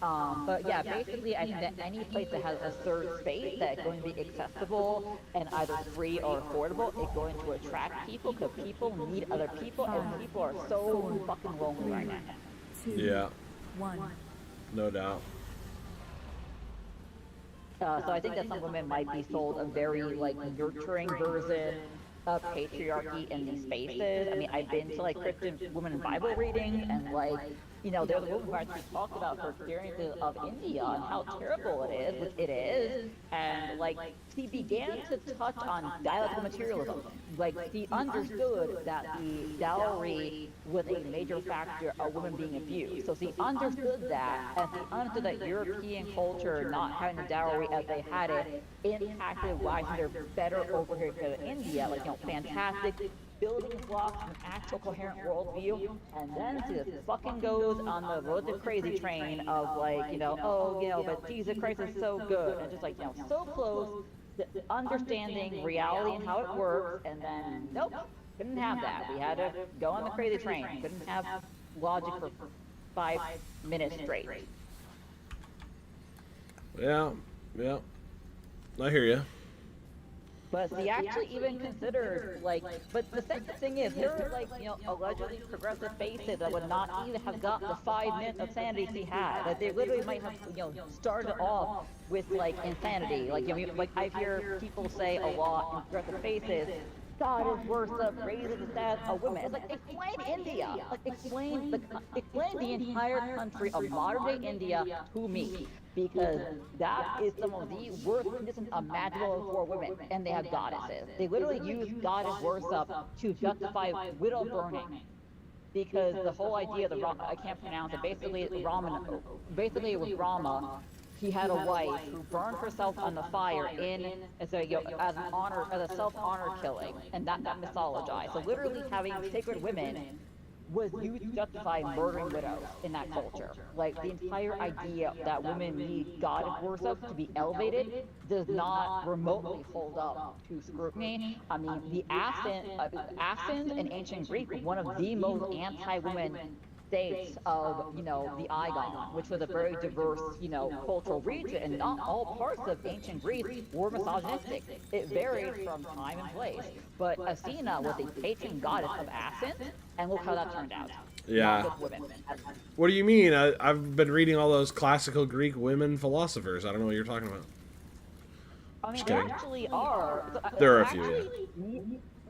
But yeah, basically, I think that any place that has a third space that's going to be accessible and either free or affordable is going to attract people because people need other people, and people are so fucking lonely right now. 2, Yeah, 1. no doubt. So I think that some women might be sold a very like nurturing version of patriarchy in these spaces. I mean, I've been to like Christian women in Bible readings, and like, there's a woman who actually talked about her experiences of India and how terrible it is, which it is, and like she began to touch on dialectical materialism. Like she understood that the dowry was a major factor of women being abused. So she understood that, and she understood that European culture not having the dowry as they had it impacted why they're better over here to India. Like, fantastic building blocks, an actual coherent worldview, and then she just fucking goes on the road to crazy train of like, but Jesus Christ is so good, and just like, so close to understanding reality and how it works, and then nope, couldn't have that. We had to go on the crazy train. Couldn't have logic for 5 minutes straight. Yeah, I hear you. But he actually even considered, like, but the second thing is, there are, like, allegedly progressive faces that would not even have got the 5 minutes of sanity he had. Like, they literally might have, started off with, like, insanity. Like, like I hear people say a lot in progressive faces, God is worse of raising the status of women. It's like, explain India. Like, explain the entire country of modern day India to me. Because that is some of the worst conditions imaginable for women, and they have goddesses. They literally use goddess worship to justify widow burning. Because the whole idea of I can't pronounce it, basically it was Rama. He had a wife who burned herself on the fire as a self-honor killing, and that got mythologized. So literally having sacred women was used to justify murdering widows in that culture. Like, the entire idea that women need goddess worship to be elevated does not remotely hold up to scrutiny. I mean, the Athens in ancient Greek were one of the most anti-women states of, the Igon, which was a very diverse, cultural region, and not all parts of ancient Greece were misogynistic. It varied from time and place. But Athena was a patron goddess of Athens, and look how that turned out. Yeah. Not with women. What do you mean? I've been reading all those classical Greek women philosophers. I don't know what you're talking about. I mean, Just there kidding. actually are. There are a few, yeah.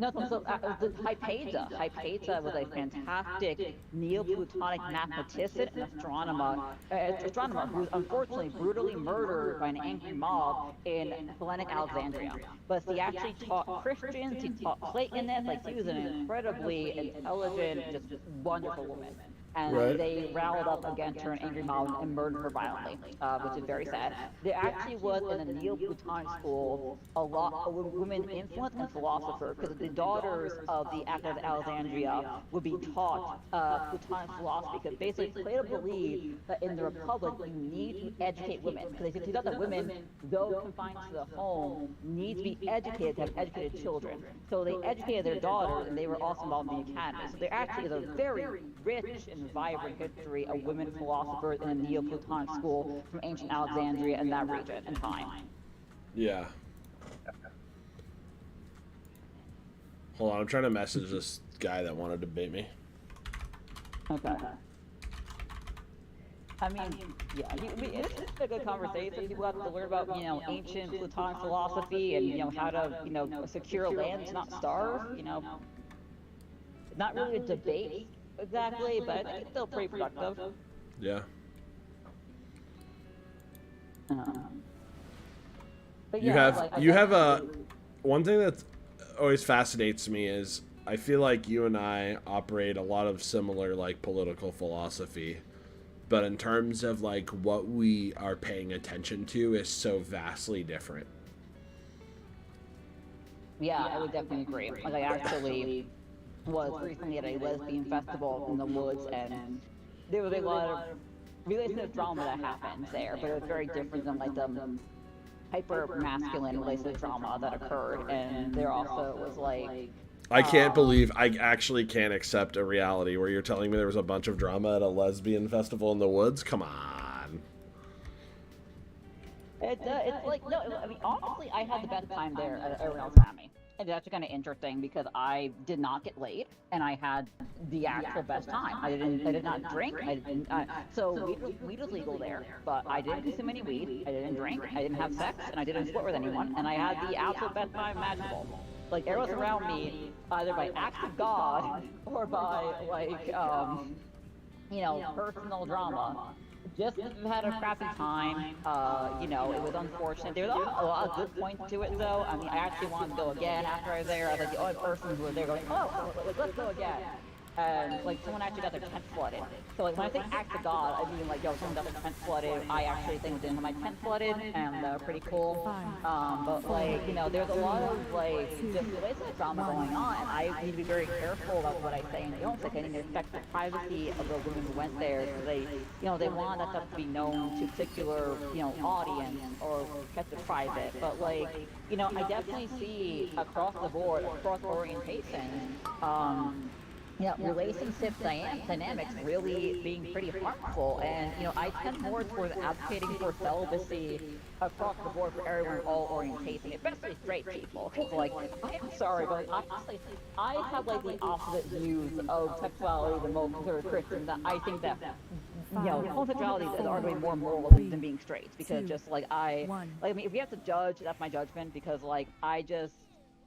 No, the Hypatia was a fantastic Neoplatonic mathematician and astronomer who was unfortunately brutally murdered by an angry mob in Hellenic Alexandria. But she actually taught Christians, she taught Platonists, like she was an incredibly intelligent, just wonderful woman. And they rallied up against her, an angry mob, and murdered her violently, which is very sad. There actually was in the Neoplatonic school a lot of women influence and philosophers, because the daughters of the Academy of Alexandria would be taught Platonic philosophy, because basically Plato believed that in the Republic you need to educate women, because they thought that women, though confined to the home, need to be educated to have educated children. So they educated their daughters, and they were also involved in the academy. So there actually is a very rich and vibrant history of women philosophers in the Neoplatonic school from ancient Alexandria and that region and time. Yeah. Hold on, I'm trying to message this guy that wanted to debate me. Okay. I mean, yeah, it's a good conversation. People have to learn about, ancient Platonic philosophy and, how to, secure land to not starve, Not really a debate exactly, but I think it's still pretty productive. Yeah. But You yeah, have a one thing that always fascinates me is I feel like you and I operate a lot of similar like political philosophy, but in terms of like what we are paying attention to is so vastly different. Yeah, I would definitely agree. Like, I actually was recently at a lesbian festival in the woods, and there was a lot of relationship drama that happens there, but it was very different than like the hyper masculine relationship drama that occurred. And there also was like I can't believe I actually can't accept a reality where you're telling me there was a bunch of drama at a lesbian festival in the woods. Come on. It's like, no, I mean, honestly, I had the best time there at everyone else around me. And it's actually kind of interesting because I did not get laid, and I had the actual best time. I did not drink. So weed was legal there, but I didn't consume any weed. I didn't drink. I didn't have sex, and I didn't split with anyone. And I had the absolute best time imaginable. Like, everyone around me, either by acts of God or by like personal drama, just had a crappy time. It was unfortunate. There was a lot of good points to it, though. I mean, I actually wanted to go again after I was there. I was like the only person who was there going, oh, let's go again. And like, someone actually got their tent flooded. So like, when I say act of God, I mean like, someone got their tent flooded. I actually think didn't have my tent flooded, and pretty cool. But like, there's a lot of like just relationship drama going on, and I need to be very careful about what I say. And I don't think I need to respect the privacy of the women who went there, because they want that stuff to be known to a particular audience, or kept it private. But like, I definitely see across the board, across orientations, relationship dynamics really being pretty harmful. And I tend more towards advocating for celibacy across the board for everyone of all orientation, especially straight people. Because like, I'm sorry, but honestly, I have like the opposite views of sexuality than most conservative Christians. That I think that homosexuality is arguably more moral than being straight, because just like I mean, if we have to judge, that's my judgment, because like I just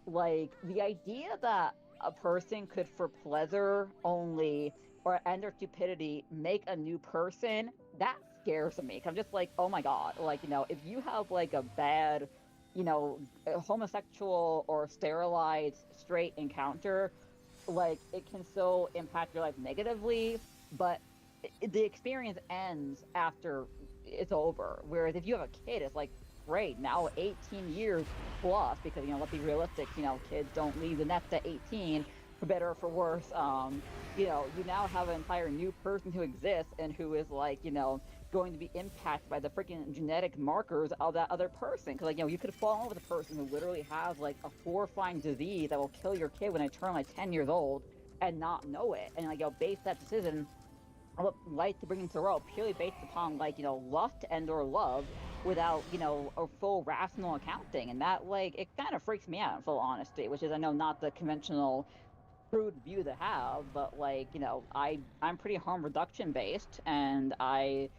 like the idea that a person could, for pleasure only or and their stupidity, make a new person, that scares me. 'Cause I'm just like, oh my god, like if you have like a bad a homosexual or sterilized straight encounter, like it can so impact your life negatively, but the experience ends after it's over. Whereas if you have a kid, it's like, great, now 18 years plus, because let's be realistic, kids don't leave the nest at 18, for better or for worse. You now have an entire new person who exists, and who is like going to be impacted by the freaking genetic markers of that other person. Because you could fall in love with a person who literally has like a horrifying disease that will kill your kid when they turn like 10 years old, and not know it, and base that decision what light to bring into the world purely based upon lust and or love, without a full rational accounting. And that, like, it kind of freaks me out, in full honesty, which is, I know, not the conventional crude view to have, but like I'm pretty harm reduction based, and I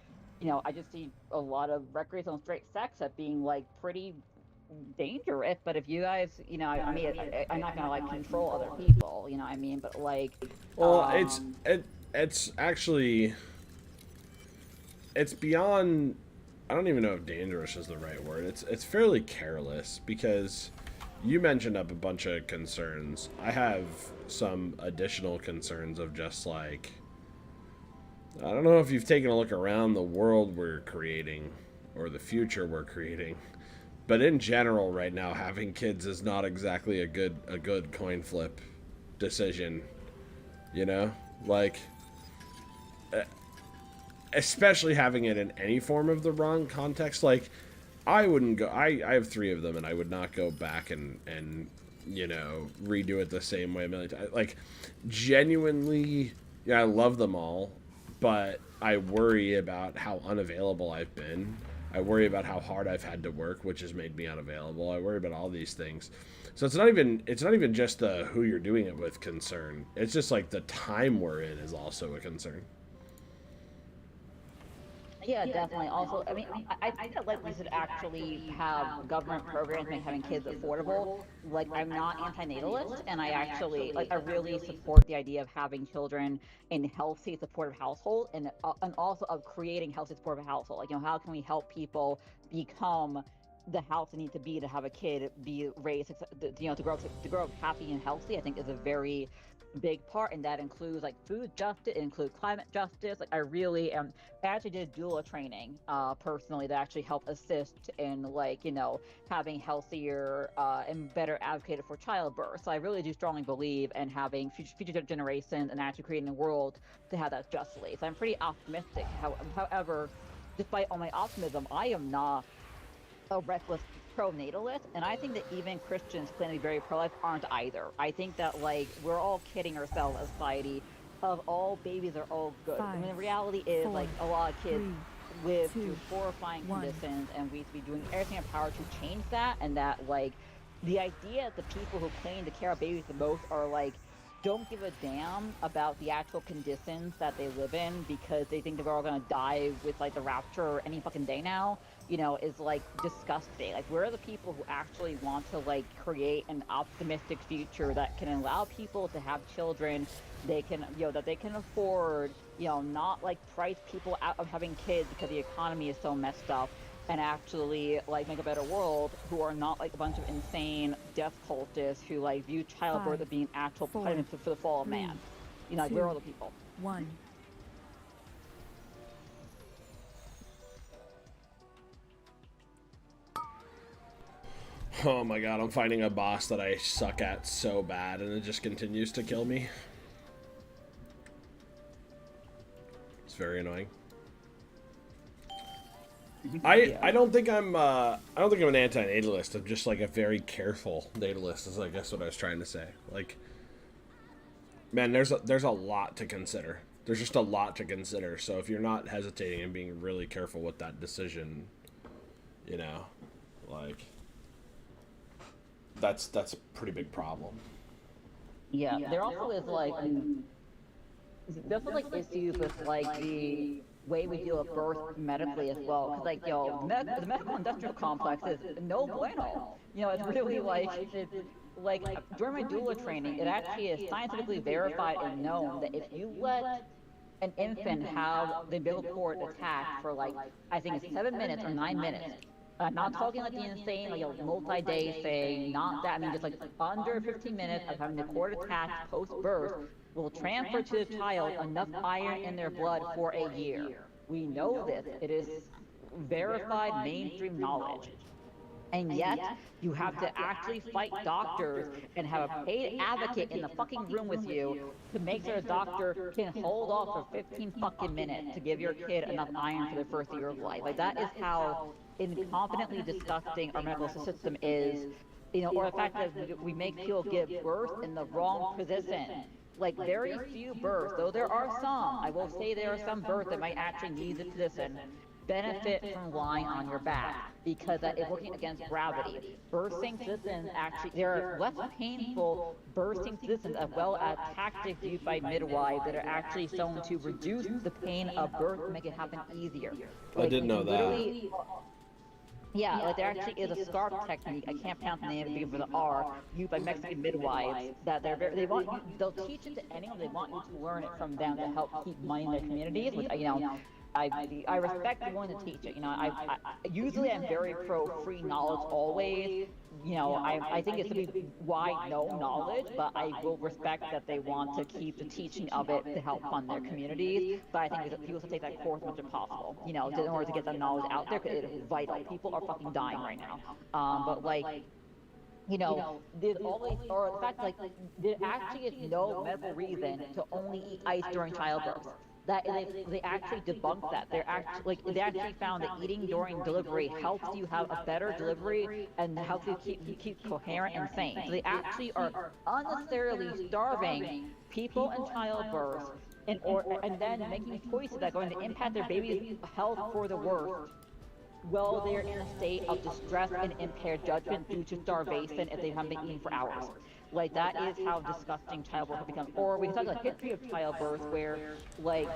just see a lot of recreational straight sex as being like pretty dangerous. But if you guys I mean, I'm not gonna like control other people, what I mean, but like well it's actually, it's beyond, I don't even know if dangerous is the right word. It's fairly careless, because you mentioned up a bunch of concerns. I have some additional concerns of just like, I don't know if you've taken a look around the world we're creating, or the future we're creating, but in general right now, having kids is not exactly a good coin flip decision, like, especially having it in any form of the wrong context. Like, I wouldn't go, I have 3 of them, and I would not go back and redo it the same way a million times. Like, genuinely, I love them all, but I worry about how unavailable I've been. I worry about how hard I've had to work, which has made me unavailable. I worry about all these things. So it's not even just the who you're doing it with concern. It's just like the time we're in is also a concern. Yeah, definitely. Also, I mean, I think that like we should actually have government programs make having kids affordable. Like, I'm not antinatalist, and I actually I really support the idea of having children in healthy, supportive household, and also of creating healthy, supportive household. Like, how can we help people become the house they need to be to have a kid be raised, to grow up happy and healthy? I think is a very big part, and that includes like food justice, it includes climate justice. Like I really am. I actually did doula training personally that actually helped assist in like having healthier and better advocated for childbirth. So I really do strongly believe in having future generations and actually creating a world to have that justly. So I'm pretty optimistic. However, despite all my optimism, I am not a reckless pro-natalist, and I think that even Christians claiming to be very pro-life aren't either. I think that like we're all kidding ourselves as a society of all babies are all good. I mean, the 5, reality is 4, like a lot of kids 3, live 2, through horrifying 1. conditions, and we should be doing everything in our power to change that. And that like the idea that the people who claim to care about babies the most are like don't give a damn about the actual conditions that they live in because they think that we're all gonna die with like the rapture any fucking day now, is like disgusting. Like, where are the people who actually want to like create an optimistic future that can allow people to have children they can, that they can afford, not like price people out of having kids because the economy is so messed up, and actually like make a better world, who are not like a bunch of insane death cultists who like view childbirth 5, as being actual 4, punishment for the fall of 3, man. Like, where 2, are the people? 1. Oh my god, I'm fighting a boss that I suck at so bad, and it just continues to kill me. It's very annoying. I don't think I'm an anti-natalist. I'm just like a very careful natalist, is I guess what I was trying to say. Like, man, there's a lot to consider. There's just a lot to consider. So if you're not hesitating and being really careful with that decision, like that's a pretty big problem. Yeah, there also is like there's also like issues with like the way we deal with birth medically as well, because like the medical industrial complex is no bueno. It's really like during my doula training, it actually is scientifically verified and known that if you let an infant have the umbilical cord attached for like I think it's 7 minutes or 9 minutes. Not talking like the insane, like multi-day thing, not that. I mean, just like under 15 minutes of having the cord attached post-birth will transfer to the child enough iron in their blood for a year. We know this. It is verified mainstream knowledge. And yet, you have to actually fight doctors and have a paid advocate in the fucking room with you to make sure the doctor can hold off for 15 fucking minutes to give your kid enough iron for their first year of life. Like, that is how incompetently disgusting our medical system is, or the fact that we make people give birth in the wrong position. Like, very few births, though there are some, I will say there are some births that might actually need this position, benefit from lying on your back because that is working against gravity. Birthing positions actually, there are less painful birthing positions as well as tactics used by midwives that are actually shown to reduce the pain of birth to make it happen easier. I didn't know that. Yeah, like there actually is a scarf technique. I can't pronounce the name of it for the R, used by Mexican midwives. That they'll teach it to anyone. They want you to learn it from them to help keep money in their communities. Which I respect the one to teach it. I usually I'm very pro free knowledge always. I think it's to be wide known knowledge, but I will respect that they want to keep the teaching of it to help fund their communities. But I think that people should take that course as much as possible, in order to get that knowledge out there, because it is vital. People are fucking dying right now. But like, there's always, or the fact like there actually is no medical reason to only eat ice during childbirth. That they actually debunked that. They actually found that eating during delivery helps you have a better delivery and helps you keep coherent and sane. So they actually are unnecessarily starving people in childbirth and then making choices that are going to impact their baby's health for the worse while they're in a state of distress and impaired judgment due to starvation if they haven't been eating for hours. Like, that is how disgusting childbirth has become. Or we can talk about the history of childbirth, where, like,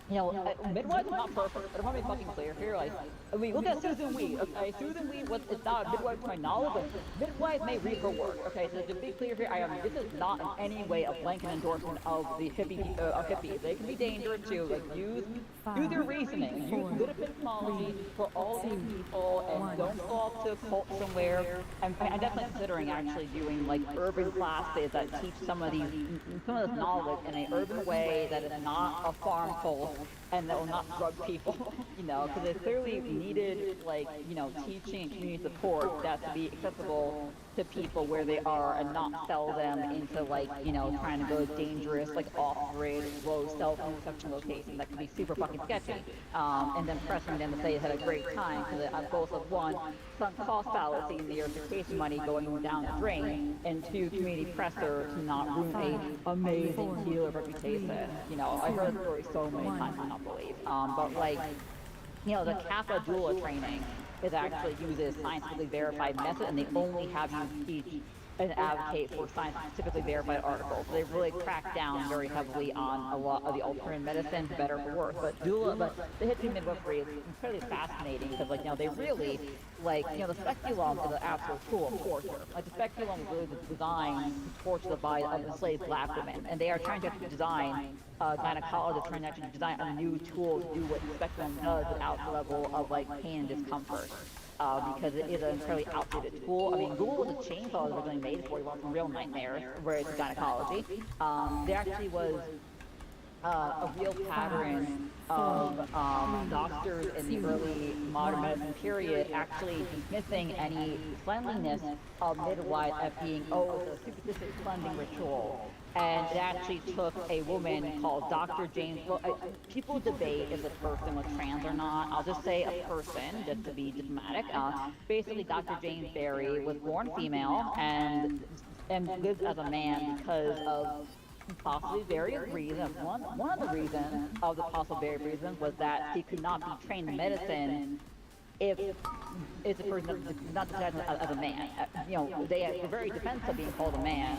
midwives are not perfect, but I want to be fucking clear here. Like, I mean, look at Susan Wee. Okay, Susan Wee was it's not a midwife to my knowledge, but midwives may read her work. Okay, so to be clear here, this is not in any way a blanket endorsement of the hippies. They can be dangerous too. Like, use your reasoning, use good epistemology for all these people, and don't fall to a cult somewhere. And I'm definitely considering actually doing like urban classes that teach some of this knowledge in an urban way that is not a farm cult and that will not drug people, because it clearly needed, like, teaching and community support that to be accessible to people where they are and not sell them into, like, trying to go dangerous, like, off-grid, low self-interception locations that can be super fucking sketchy, and then pressing them to say they had a great time because both of one, sunk cost fallacy in the education money going down the drain, and two, community pressure to not ruin a amazing healer reputation. I heard the story so many times I don't believe. But like, the Kappa doula training is actually uses scientifically verified method, and they only have you teach and advocate for scientifically verified articles. So they really crack down very heavily on a lot of the alternative medicine, for better or for worse. But the history of midwifery is incredibly fascinating because, like, they really, like, the speculum is an absolute tool of torture. Like, the speculum was really designed to torture the body of enslaved black women, and they are trying to design gynecologists trying to actually design a new tool to do what the speculum does without the level of, like, pain and discomfort. Because it is an incredibly outdated tool. I mean, Google was a chainsaw that was originally made for you from real nightmares, where it's gynecology. There actually was a real pattern of doctors in the early modern medicine period actually dismissing any cleanliness of midwives as being, it's a superstitious cleansing ritual. And it actually took a woman called Dr. James. Well, people debate if the person was trans or not. I'll just say a person, just to be diplomatic. Basically, Dr. James Berry was born female and lived as a man because of possibly various reasons. One of the reasons of the possible various reasons was that he could not be trained in medicine if it's a person that's not described as a man. They were very defensive of being called a man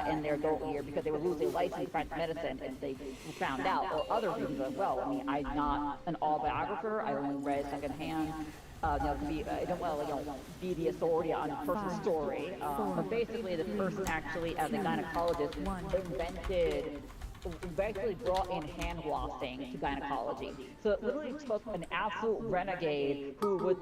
in their adult year because they would lose their license to practice medicine if they found out, or other reasons as well. I mean, I'm not an all-biographer. I only read secondhand. I don't be the authority on a person's story. But basically, the person actually, as a gynecologist, basically brought in hand washing to gynecology. So it literally took an absolute renegade who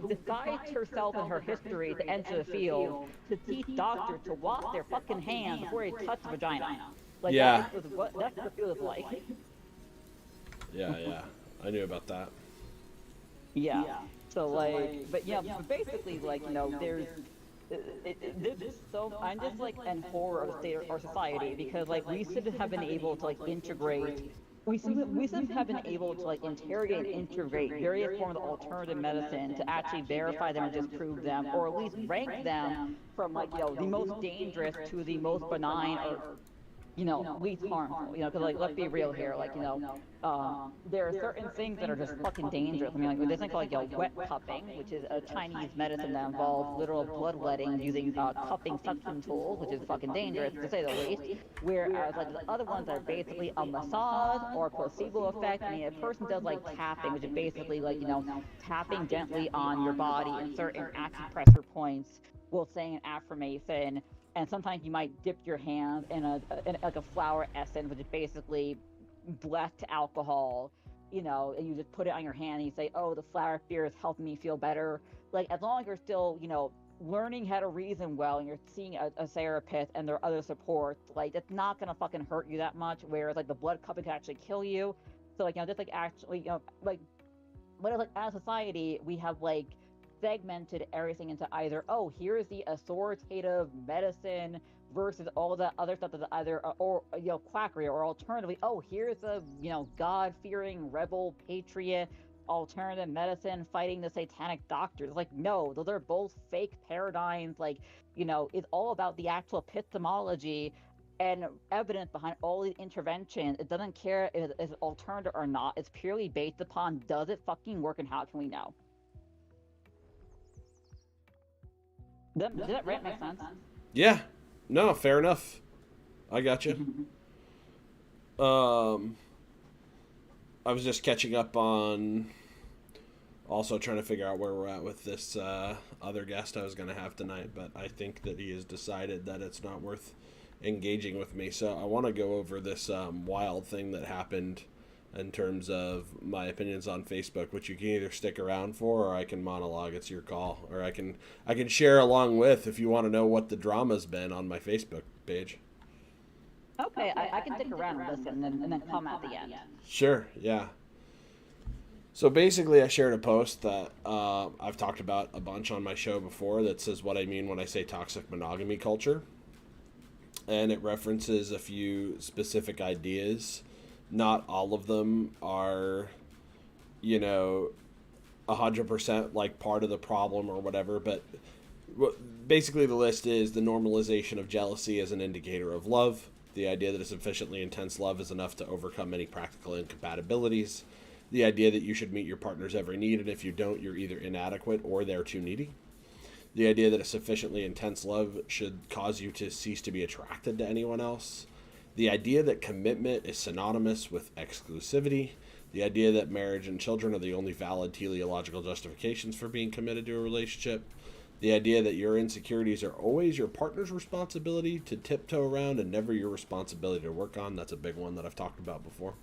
disguised herself and her history to enter the field to teach doctors to wash their fucking hands before they touch the vagina. Like, yeah. That's what the field is like. Yeah, I knew about that. Yeah. So, like, but basically, like, there's I'm just, like, in horror of the state of our society because, like, we should have been able to, like, integrate. We should have been able to, like, interrogate and integrate various forms of alternative medicine to actually verify them or disprove them, or at least rank them from, like, the most dangerous to the most benign, or least harmful, because, like, let's be real here, like, there are certain things that are just fucking dangerous. I mean, like, there's something called, wet cupping, which is a Chinese medicine that involves literal bloodletting using cupping suction tools, which is fucking dangerous, to say the least, whereas, like, the other ones are basically a massage or a placebo effect. I mean, a person does, like, tapping, which is basically, like, tapping gently on your body in certain acupressure points while saying an affirmation. And sometimes you might dip your hand in like a flower essence, which is basically blessed alcohol, and you just put it on your hand and you say, oh, the flower fear is helping me feel better. Like, as long as you're still, learning how to reason well and you're seeing a therapist and there are other supports, like, it's not going to fucking hurt you that much, whereas, like, the blood cupping can actually kill you. So, like, just, like, actually, like, whereas, like, as a society, we have, like, segmented everything into either, here's the authoritative medicine versus all the other stuff that's either quackery, or alternatively, here's the God-fearing rebel patriot alternative medicine fighting the satanic doctors. Like, no, those are both fake paradigms. Like, it's all about the actual epistemology and evidence behind all these interventions. It doesn't care if it's alternative or not. It's purely based upon, does it fucking work and how can we know? Does that rant make sense? Yeah. No, fair enough. I got you. I was just catching up on, also trying to figure out where we're at with this other guest I was going to have tonight, but I think that he has decided that it's not worth engaging with me. So I want to go over this wild thing that happened in terms of my opinions on Facebook, which you can either stick around for or I can monologue. It's your call. Or I can share along with if you want to know what the drama's been on my Facebook page. Okay, I can stick around and listen and then come at the end. Sure, yeah. So basically, I shared a post that I've talked about a bunch on my show before that says what I mean when I say toxic monogamy culture. And it references a few specific ideas. Not all of them are, 100% like part of the problem or whatever, but basically the list is the normalization of jealousy as an indicator of love, the idea that a sufficiently intense love is enough to overcome any practical incompatibilities, the idea that you should meet your partner's every need, and if you don't, you're either inadequate or they're too needy, the idea that a sufficiently intense love should cause you to cease to be attracted to anyone else, the idea that commitment is synonymous with exclusivity, the idea that marriage and children are the only valid teleological justifications for being committed to a relationship, the idea that your insecurities are always your partner's responsibility to tiptoe around and never your responsibility to work on. That's a big one that I've talked about before.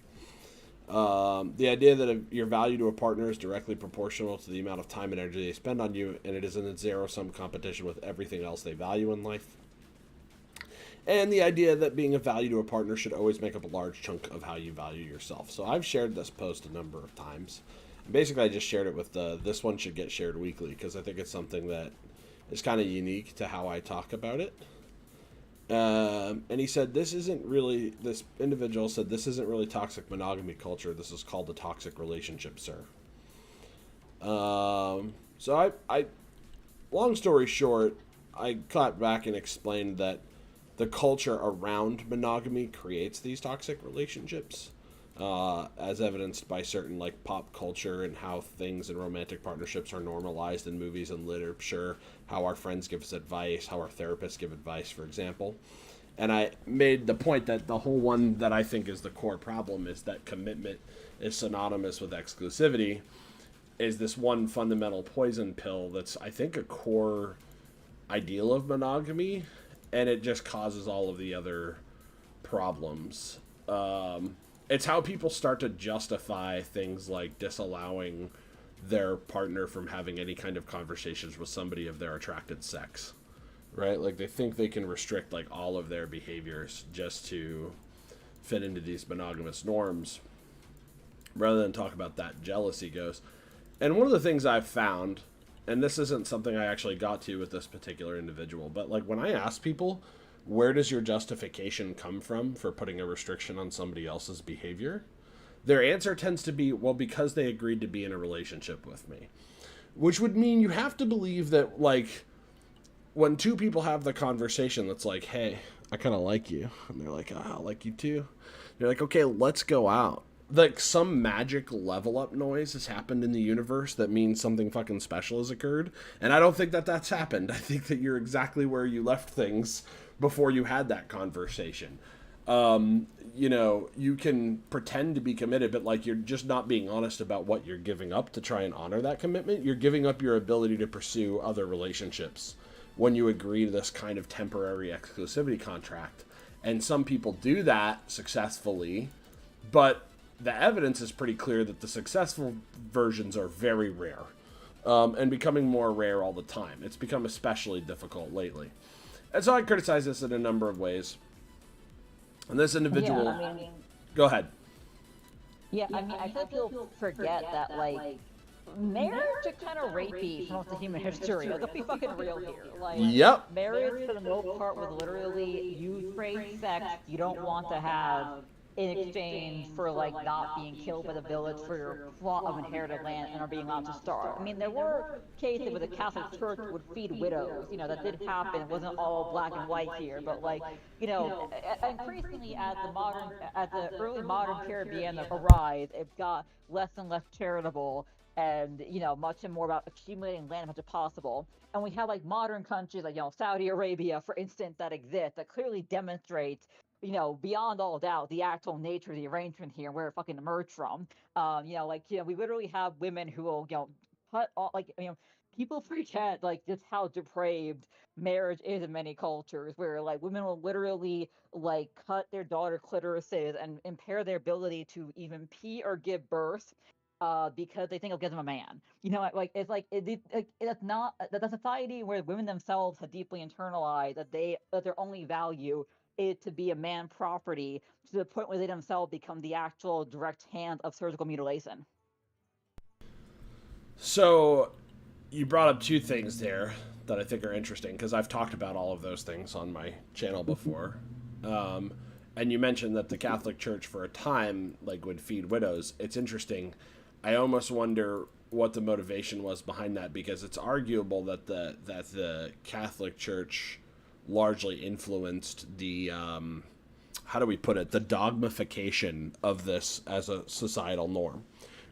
The idea that your value to a partner is directly proportional to the amount of time and energy they spend on you, and it is in a zero-sum competition with everything else they value in life. And the idea that being of value to a partner should always make up a large chunk of how you value yourself. So I've shared this post a number of times. Basically, I just shared it with this one should get shared weekly because I think it's something that is kind of unique to how I talk about it. And he said, this individual said, this isn't really toxic monogamy culture. This is called a toxic relationship, sir. So I long story short, I got back and explained that the culture around monogamy creates these toxic relationships, as evidenced by certain like pop culture and how things in romantic partnerships are normalized in movies and literature, how our friends give us advice, how our therapists give advice, for example. And I made the point that the whole one that I think is the core problem is that commitment is synonymous with exclusivity, is this one fundamental poison pill that's, I think, a core ideal of monogamy, and it just causes all of the other problems. It's how people start to justify things like disallowing their partner from having any kind of conversations with somebody of their attracted sex, right? Like they think they can restrict like all of their behaviors just to fit into these monogamous norms rather than talk about that jealousy goes. And one of the things I've found, and this isn't something I actually got to with this particular individual, but like when I ask people, where does your justification come from for putting a restriction on somebody else's behavior? Their answer tends to be, well, because they agreed to be in a relationship with me. Which would mean you have to believe that, like, when two people have the conversation that's like, hey, I kind of like you. And they're like, I like you too. They're like, okay, let's go out. Like, some magic level up noise has happened in the universe that means something fucking special has occurred. And I don't think that that's happened. I think that you're exactly where you left things before you had that conversation. You can pretend to be committed, but like you're just not being honest about what you're giving up to try and honor that commitment. You're giving up your ability to pursue other relationships when you agree to this kind of temporary exclusivity contract. And some people do that successfully, but the evidence is pretty clear that the successful versions are very rare, and becoming more rare all the time. It's become especially difficult lately. And so I criticize this in a number of ways. And this individual... Yeah, Go ahead. Yeah, I feel people forget that, like, marriage is kind of rapey for most of human history. Let's be fucking real here. Like, Yep. marriage, for the most part, was literally you trade sex you don't want to have in exchange for, like, not being killed by the village for your plot of inherited land and are being allowed to starve. I mean, there were cases where the Catholic Church would feed widows. You know, that did happen. It wasn't all black and white here, but, like, increasingly as the early modern Caribbean arrived, it got less and less charitable and, much more about accumulating land as much as possible. And we have, like, modern countries like, Saudi Arabia, for instance, that exist that clearly demonstrate beyond all doubt, the actual nature of the arrangement here, where it fucking emerged from. We literally have women who will, cut all, people forget, like, just how depraved marriage is in many cultures, where, like, women will literally, like, cut their daughter clitorises and impair their ability to even pee or give birth, because they think it'll give them a man. It's like it's not that the society where women themselves have deeply internalized that their only value is to be a man property, to the point where they themselves become the actual direct hand of surgical mutilation. So you brought up two things there that I think are interesting because I've talked about all of those things on my channel before. And you mentioned that the Catholic Church for a time like would feed widows. It's interesting. I almost wonder what the motivation was behind that, because it's arguable that the Catholic Church largely influenced the how do we put it, the dogmification of this as a societal norm,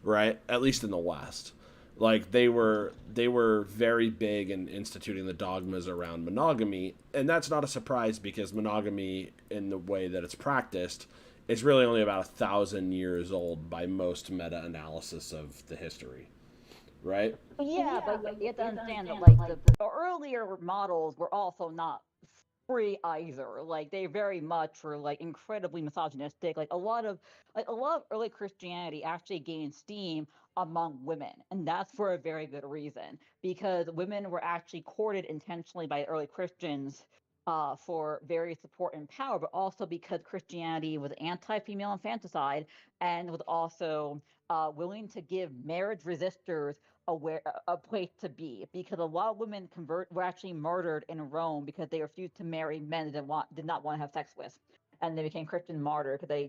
right? At least in the West. Like they were very big in instituting the dogmas around monogamy, and that's not a surprise because monogamy in the way that it's practiced is really only about 1,000 years old by most meta-analysis of the history, right? Yeah, but you have to understand that, like, the earlier models were also not free either. Like, they very much were, like, incredibly misogynistic. Like a lot of early Christianity actually gained steam among women, and that's for a very good reason, because women were actually courted intentionally by early Christians, for various support and power, but also because Christianity was anti-female infanticide and was also, willing to give marriage resistors a place to be, because a lot of women were actually murdered in Rome because they refused to marry men they did not want to have sex with, and they became Christian martyr because they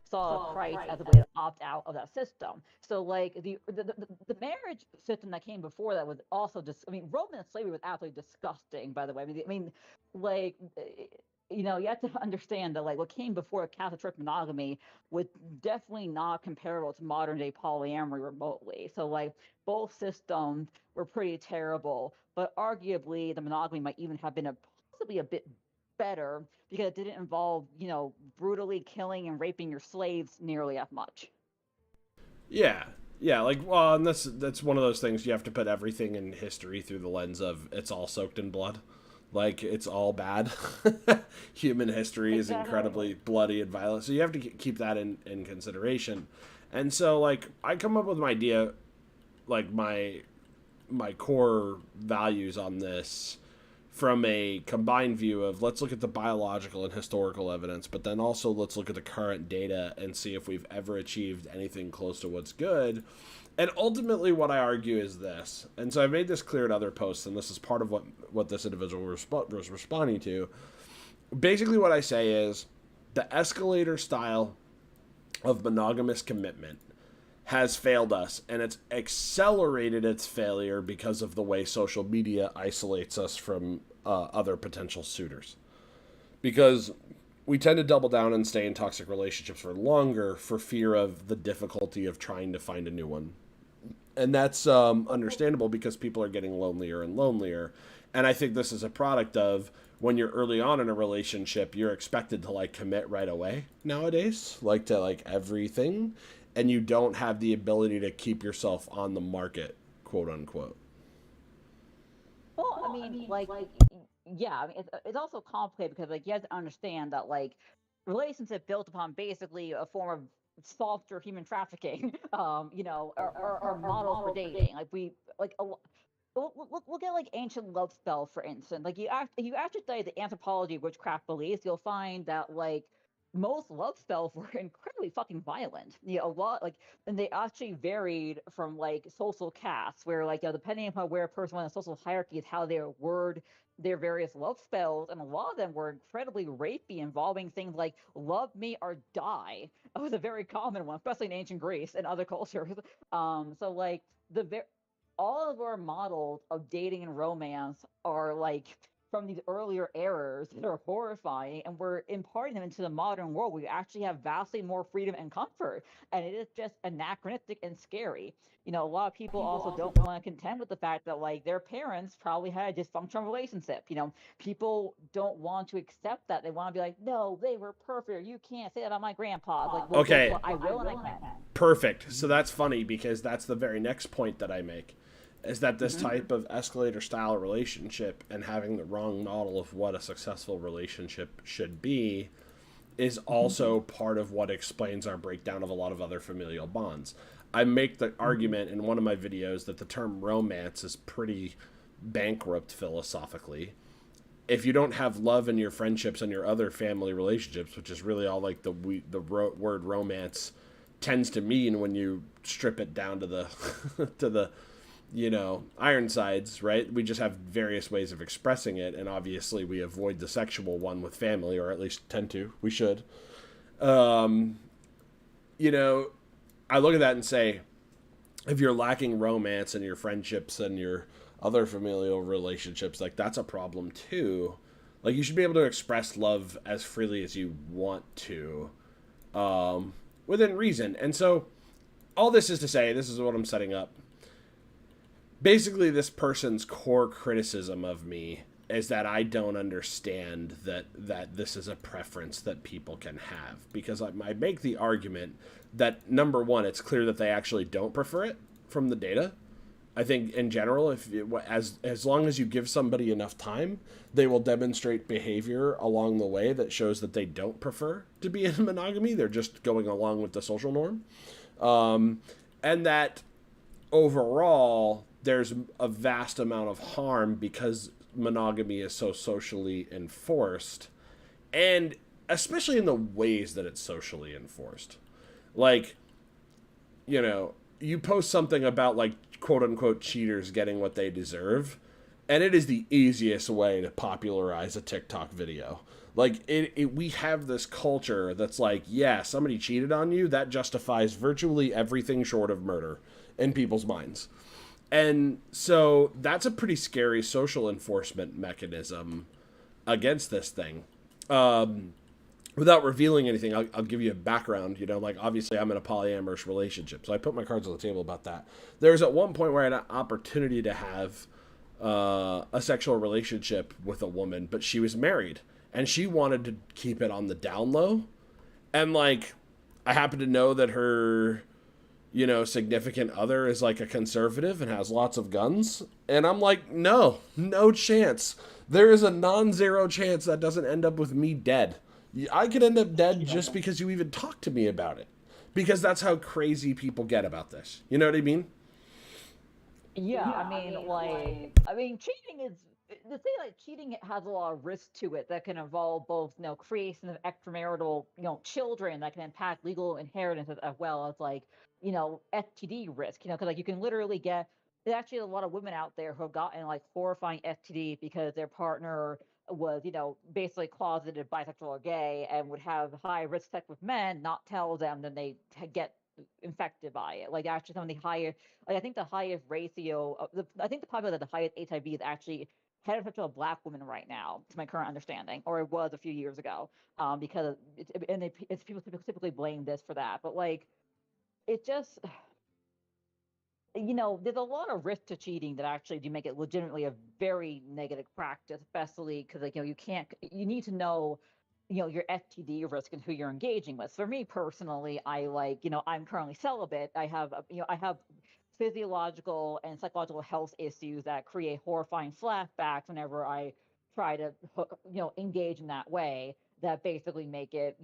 saw Christ as a way to opt out of that system. So, like, the marriage system that came before that was also just, I mean, Roman slavery was absolutely disgusting, by the way. Like, you have to understand that, like, what came before Catholic Church monogamy was definitely not comparable to modern day polyamory remotely. So, like, both systems were pretty terrible, but arguably the monogamy might even have been possibly a bit better because it didn't involve, brutally killing and raping your slaves nearly as much. Yeah. Yeah, like, well, and that's one of those things you have to put everything in history through the lens of it's all soaked in blood. Like, it's all bad. Human history is incredibly bloody and violent. So you have to keep that in consideration. And so, like, I come up with an idea, like, my core values on this from a combined view of let's look at the biological and historical evidence, but then also let's look at the current data and see if we've ever achieved anything close to what's good. And ultimately what I argue is this, and so I've made this clear in other posts, and this is part of what this individual was responding to. Basically what I say is the escalator style of monogamous commitment has failed us, and it's accelerated its failure because of the way social media isolates us from other potential suitors. Because we tend to double down and stay in toxic relationships for longer for fear of the difficulty of trying to find a new one. And that's understandable because people are getting lonelier and lonelier. And I think this is a product of when you're early on in a relationship, you're expected to like commit right away nowadays, like to like everything. And you don't have the ability to keep yourself on the market, quote unquote. Well, I mean, like, yeah, I mean, it's also complicated because, like, you have to understand that, like, relationship built upon basically a form of softer human trafficking, or models for dating. Like, look at, like, ancient love spells, for instance. Like, if you actually study the anthropology of witchcraft beliefs, you'll find that, like, most love spells were incredibly fucking violent. A lot, like, and they actually varied from, like, social castes, where, like, depending upon where a person was in the social hierarchy is how they word their various love spells, and a lot of them were incredibly rapey, involving things like "love me or die." It was a very common one, especially in ancient Greece and other cultures. So, like, all of our models of dating and romance are, like, from these earlier eras that are horrifying, and we're imparting them into the modern world. We actually have vastly more freedom and comfort, and it is just anachronistic and scary. A lot of people also don't want to contend with the fact that like their parents probably had a dysfunctional relationship. People don't want to accept that. They want to be like, no, they were perfect. You can't say that about my grandpa. It's like, well, Okay. guess what? I will and I can. Perfect. So that's funny because that's the very next point that I make, is that this type of escalator style relationship and having the wrong model of what a successful relationship should be is also part of what explains our breakdown of a lot of other familial bonds. I make the argument in one of my videos that the term romance is pretty bankrupt philosophically. If you don't have love in your friendships and your other family relationships, which is really all like the word romance tends to mean when you strip it down to the to the Ironsides, right? We just have various ways of expressing it, and obviously we avoid the sexual one with family, or at least tend to. We should. I look at that and say, if you're lacking romance in your friendships and your other familial relationships, like that's a problem too. Like you should be able to express love as freely as you want to, within reason. And so all this is to say, this is what I'm setting up. Basically, this person's core criticism of me is that I don't understand that this is a preference that people can have. Because I make the argument that, number one, it's clear that they actually don't prefer it from the data. I think, in general, as long as you give somebody enough time, they will demonstrate behavior along the way that shows that they don't prefer to be in monogamy. They're just going along with the social norm. And that, overall, there's a vast amount of harm because monogamy is so socially enforced, and especially in the ways that it's socially enforced. Like, you post something about like quote unquote cheaters getting what they deserve, and it is the easiest way to popularize a TikTok video. Like we have this culture that's like, yeah, somebody cheated on you, that justifies virtually everything short of murder in people's minds. And so that's a pretty scary social enforcement mechanism against this thing. Without revealing anything, I'll give you a background. Like obviously I'm in a polyamorous relationship, so I put my cards on the table about that. There was at one point where I had an opportunity to have a sexual relationship with a woman, but she was married, and she wanted to keep it on the down low. And like, I happen to know that her significant other is like a conservative and has lots of guns. And I'm like, no chance. There is a non-zero chance that doesn't end up with me dead. I could end up dead just because you even talked to me about it. Because that's how crazy people get about this. You know what I mean? Yeah, I mean, cheating is the thing. Like, cheating has a lot of risk to it that can involve both, creation of extramarital, children that can impact legal inheritance as well as like, STD risk. Because like you can literally get. There's actually a lot of women out there who have gotten like horrifying STD because their partner was, basically closeted bisexual or gay and would have high risk sex with men, not tell them, then they get infected by it. Like actually some of the higher, like I think the highest ratio of I think the population that the highest HIV is actually heterosexual Black women right now, to my current understanding, or it was a few years ago, because it's people typically blame this for that, but like it just there's a lot of risk to cheating that actually do make it legitimately a very negative practice, especially because like you need to know your STD risk and who you're engaging with. For me personally, I'm currently celibate. I have I have physiological and psychological health issues that create horrifying flashbacks whenever I try to engage in that way, that basically make it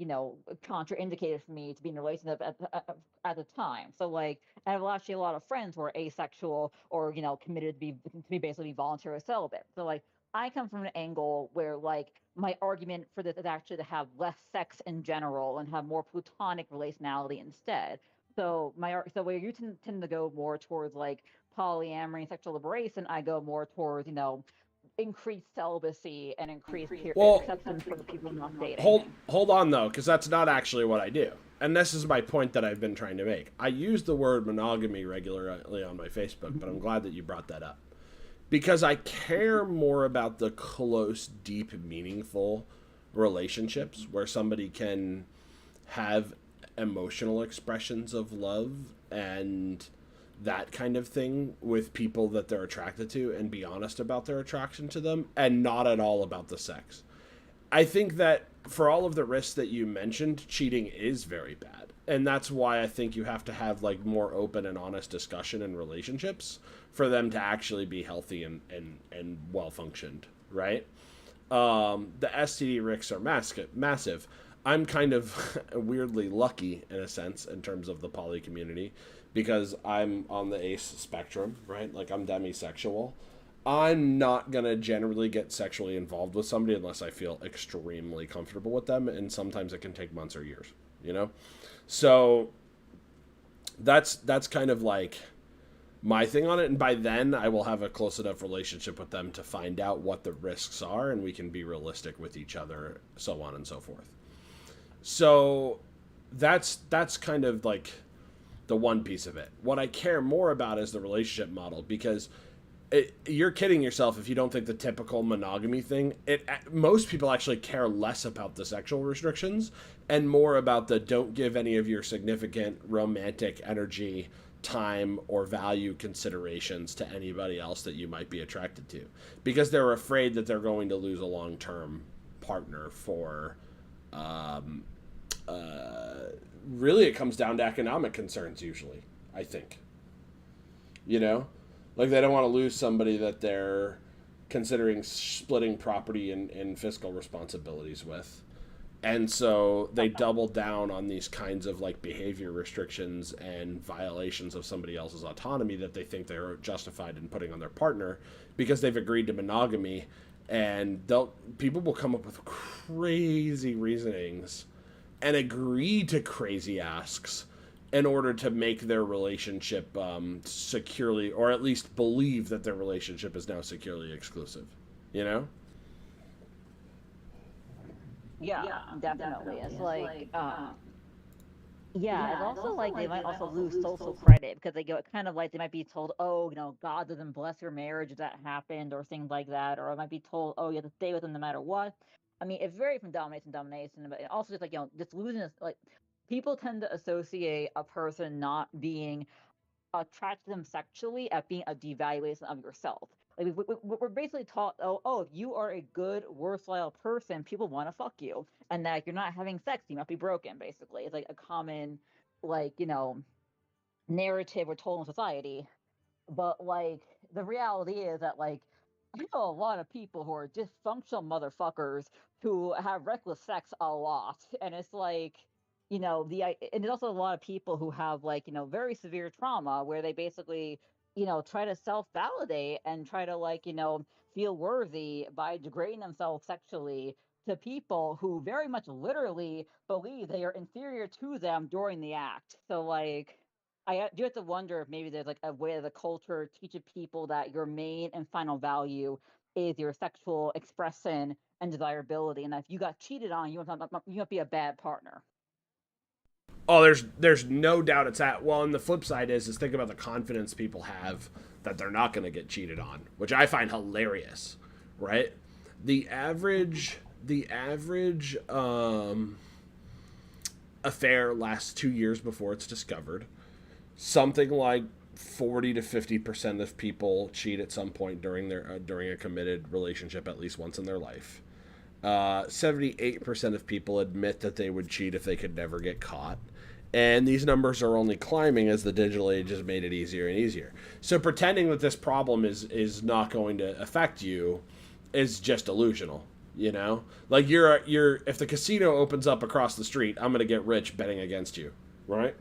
contraindicated for me to be in a relationship at the time. So like I have actually a lot of friends who are asexual or committed to be basically voluntary celibate. So like I come from an angle where like my argument for this is actually to have less sex in general and have more platonic relationality instead. So where you tend to go more towards like polyamory and sexual liberation, I go more towards increased celibacy and increased acceptance for the people not dating. Hold on though, because that's not actually what I do. And this is my point that I've been trying to make. I use the word monogamy regularly on my Facebook, but I'm glad that you brought that up. because I care more about the close, deep, meaningful relationships where somebody can have emotional expressions of love and that kind of thing with people that they're attracted to and be honest about their attraction to them and not at all about the sex. I think that for all of the risks that you mentioned, cheating is very bad. And that's why I think you have to have like more open and honest discussion in relationships for them to actually be healthy and well functioned, right? The STD risks are massive. I'm kind of weirdly lucky in a sense in terms of the poly community because I'm on the ace spectrum, right? Like I'm demisexual. I'm not gonna generally get sexually involved with somebody unless I feel extremely comfortable with them, and sometimes it can take months or years, you know. So that's kind of like my thing on it, and by then I will have a close enough relationship with them to find out what the risks are, and we can be realistic with each other, so on and so forth. So that's kind of like the one piece of it. What I care more about is the relationship model because you're kidding yourself if you don't think the typical monogamy thing. Most people actually care less about the sexual restrictions and more about the don't give any of your significant romantic energy, time, or value considerations to anybody else that you might be attracted to because they're afraid that they're going to lose a long-term partner for um, really it comes down to economic concerns usually, I think. You know? Like they don't want to lose somebody that they're considering splitting property and fiscal responsibilities with. And so they double down on these kinds of like behavior restrictions and violations of somebody else's autonomy that they think they're justified in putting on their partner because they've agreed to monogamy, and they'll people will come up with crazy reasonings and agree to crazy asks in order to make their relationship securely, or at least believe that their relationship is now securely exclusive. You know? Yeah, definitely. It's like, yeah, it's also like they might also lose social credit because they go kind of like they might be told, oh, God doesn't bless your marriage if that happened, or things like that, or it might be told, oh, you have to stay with him no matter what. I mean, it varies from domination to domination, but it also just like just losing this like people tend to associate a person not being attract them sexually at being a devaluation of yourself. Like we're basically taught, oh, if you are a good, worthwhile person, people want to fuck you, and that if you're not having sex, you must be broken. Basically, it's like a common, like narrative we're told in society. But like the reality is that like I know a lot of people who are dysfunctional motherfuckers who have reckless sex a lot, and it's like and there's also a lot of people who have like very severe trauma where they basically try to self validate and try to like feel worthy by degrading themselves sexually to people who very much literally believe they are inferior to them during the act. So like do have to wonder if maybe there's like a way that the culture teaches people that your main and final value is your sexual expression and desirability, and that if you got cheated on, you must be a bad partner. Oh, there's no doubt it's that. Well, and the flip side is think about the confidence people have that they're not going to get cheated on, which I find hilarious, right? The average affair lasts 2 years before it's discovered. Something like 40 to 50% of people cheat at some point during a committed relationship at least once in their life. 78% of people admit that they would cheat if they could never get caught. And these numbers are only climbing as the digital age has made it easier and easier. So pretending that this problem is not going to affect you is just delusional. You know, like you're if the casino opens up across the street, I'm gonna get rich betting against you, right?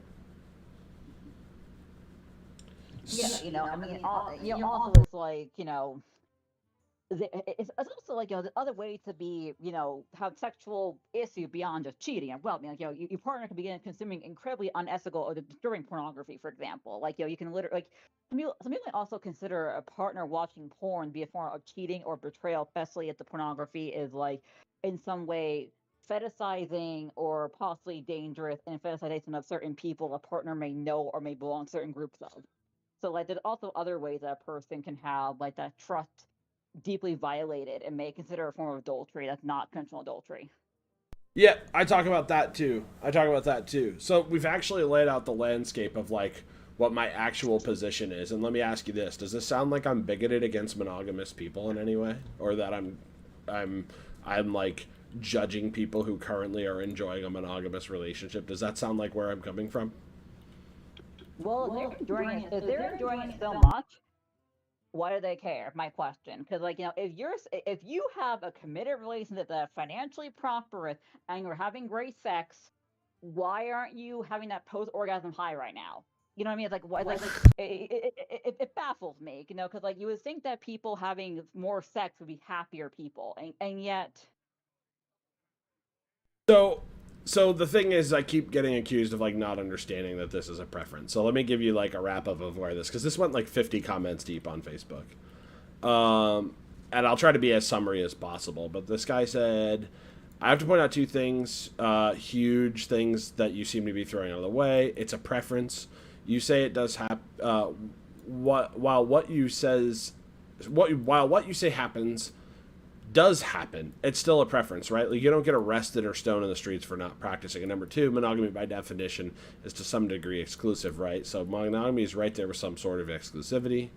Yeah, I mean, also it's like, it's also like the other way to be have sexual issue beyond just cheating and well I mean like your partner can begin consuming incredibly unethical or disturbing pornography, for example. Like you can literally like some people might also consider a partner watching porn be a form of cheating or betrayal, especially if the pornography is like in some way fetishizing or possibly dangerous and fetishization of certain people a partner may know or may belong to certain groups of. So like there's also other ways that a person can have like that trust deeply violated and may consider a form of adultery that's not consensual adultery. Yeah, I talk about that too. So we've actually laid out the landscape of like what my actual position is. And let me ask you this: does this sound like I'm bigoted against monogamous people in any way, or that I'm like judging people who currently are enjoying a monogamous relationship? Does that sound like where I'm coming from? Well, if they're enjoying it so much, why do they care? My question, because like if you have a committed relationship that financially prosperous and you're having great sex, why aren't you having that post orgasm high right now? You know what I mean? It's like what like it baffles me, because like you would think that people having more sex would be happier people, and yet. So, so the thing is, I keep getting accused of like not understanding that this is a preference. So let me give you like a wrap up of where this, because this went like 50 comments deep on Facebook. And I'll try to be as summary as possible. But this guy said, I have to point out two things, huge things that you seem to be throwing out of the way. It's a preference. You say it does happen. While what you say happens does happen, it's still a preference, right? Like you don't get arrested or stoned in the streets for not practicing. And number two, monogamy by definition is to some degree exclusive, right? So monogamy is right there with some sort of exclusivity.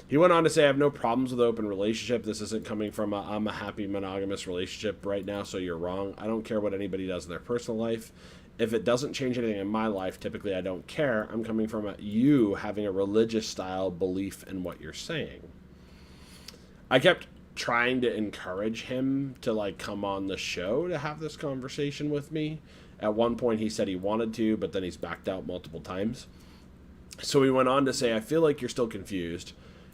He went on to say, I have no problems with open relationship. This isn't coming from I'm a happy monogamous relationship right now, so you're wrong. I don't care what anybody does in their personal life. If it doesn't change anything in my life, typically I don't care. I'm coming from you having a religious style belief in what you're saying. I kept trying to encourage him to like come on the show to have this conversation with me. At one point he said he wanted to, but then he's backed out multiple times. So he went on to say, I feel like you're still confused.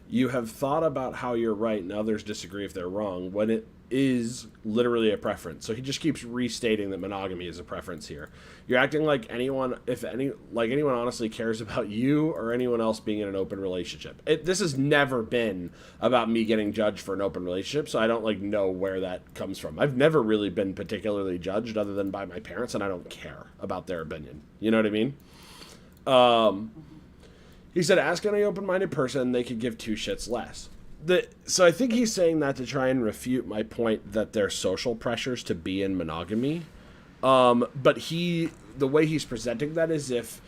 You have thought about how you're right and others disagree if they're wrong, when it is literally a preference. So he just keeps restating that monogamy is a preference here. You're acting like anyone honestly cares about you or anyone else being in an open relationship. This has never been about me getting judged for an open relationship, so I don't like know where that comes from. I've never really been particularly judged other than by my parents, and I don't care about their opinion. You know what I mean? He said, ask any open-minded person, they could give two shits less. So I think he's saying that to try and refute my point that there's social pressures to be in monogamy. But the way he's presenting that is if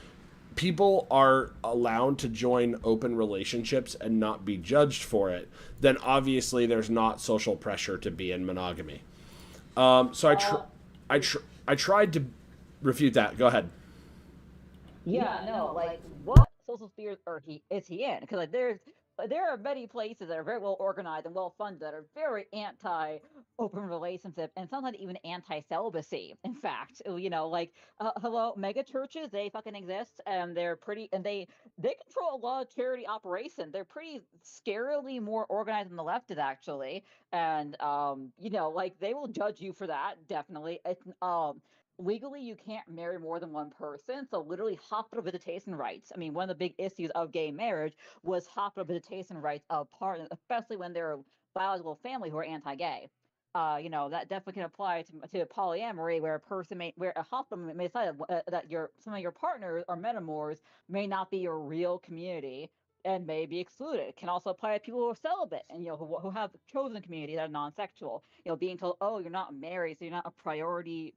people are allowed to join open relationships and not be judged for it, then obviously there's not social pressure to be in monogamy. So I tried to refute that. Go ahead. Yeah, no, like what social spheres is he in? Because like there are many places that are very well organized and well funded that are very anti open relationship and sometimes even anti celibacy. In fact, like hello, mega churches, they fucking exist and they're pretty, and they control a lot of charity operations. They're pretty scarily more organized than the left is actually, and like they will judge you for that definitely. It's legally you can't marry more than one person, so literally hospital visitation rights. I mean, one of the big issues of gay marriage was hospital visitation rights of partners, especially when they're a biological family who are anti-gay. That definitely can apply to polyamory, where where a hospital may decide that some of your partners or metamors may not be your real community and may be excluded. It can also apply to people who are celibate and who have chosen community that are non-sexual. Being told, oh, you're not married, so you're not a priority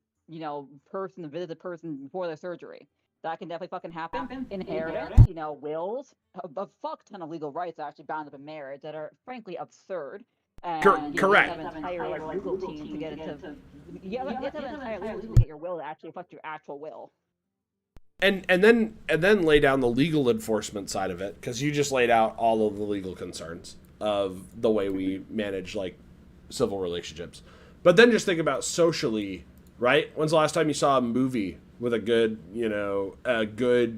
person to visit the person before their surgery. That can definitely fucking happen. Inheritance, wills, a fuck ton of legal rights are actually bound up in marriage that are frankly absurd. And correct. You have an entire legal team to get it to. You have to have an entire legal team to get your will to actually affect your actual will. And then lay down the legal enforcement side of it, because you just laid out all of the legal concerns of the way we manage like civil relationships. But then just think about socially. Right? When's the last time you saw a movie with a good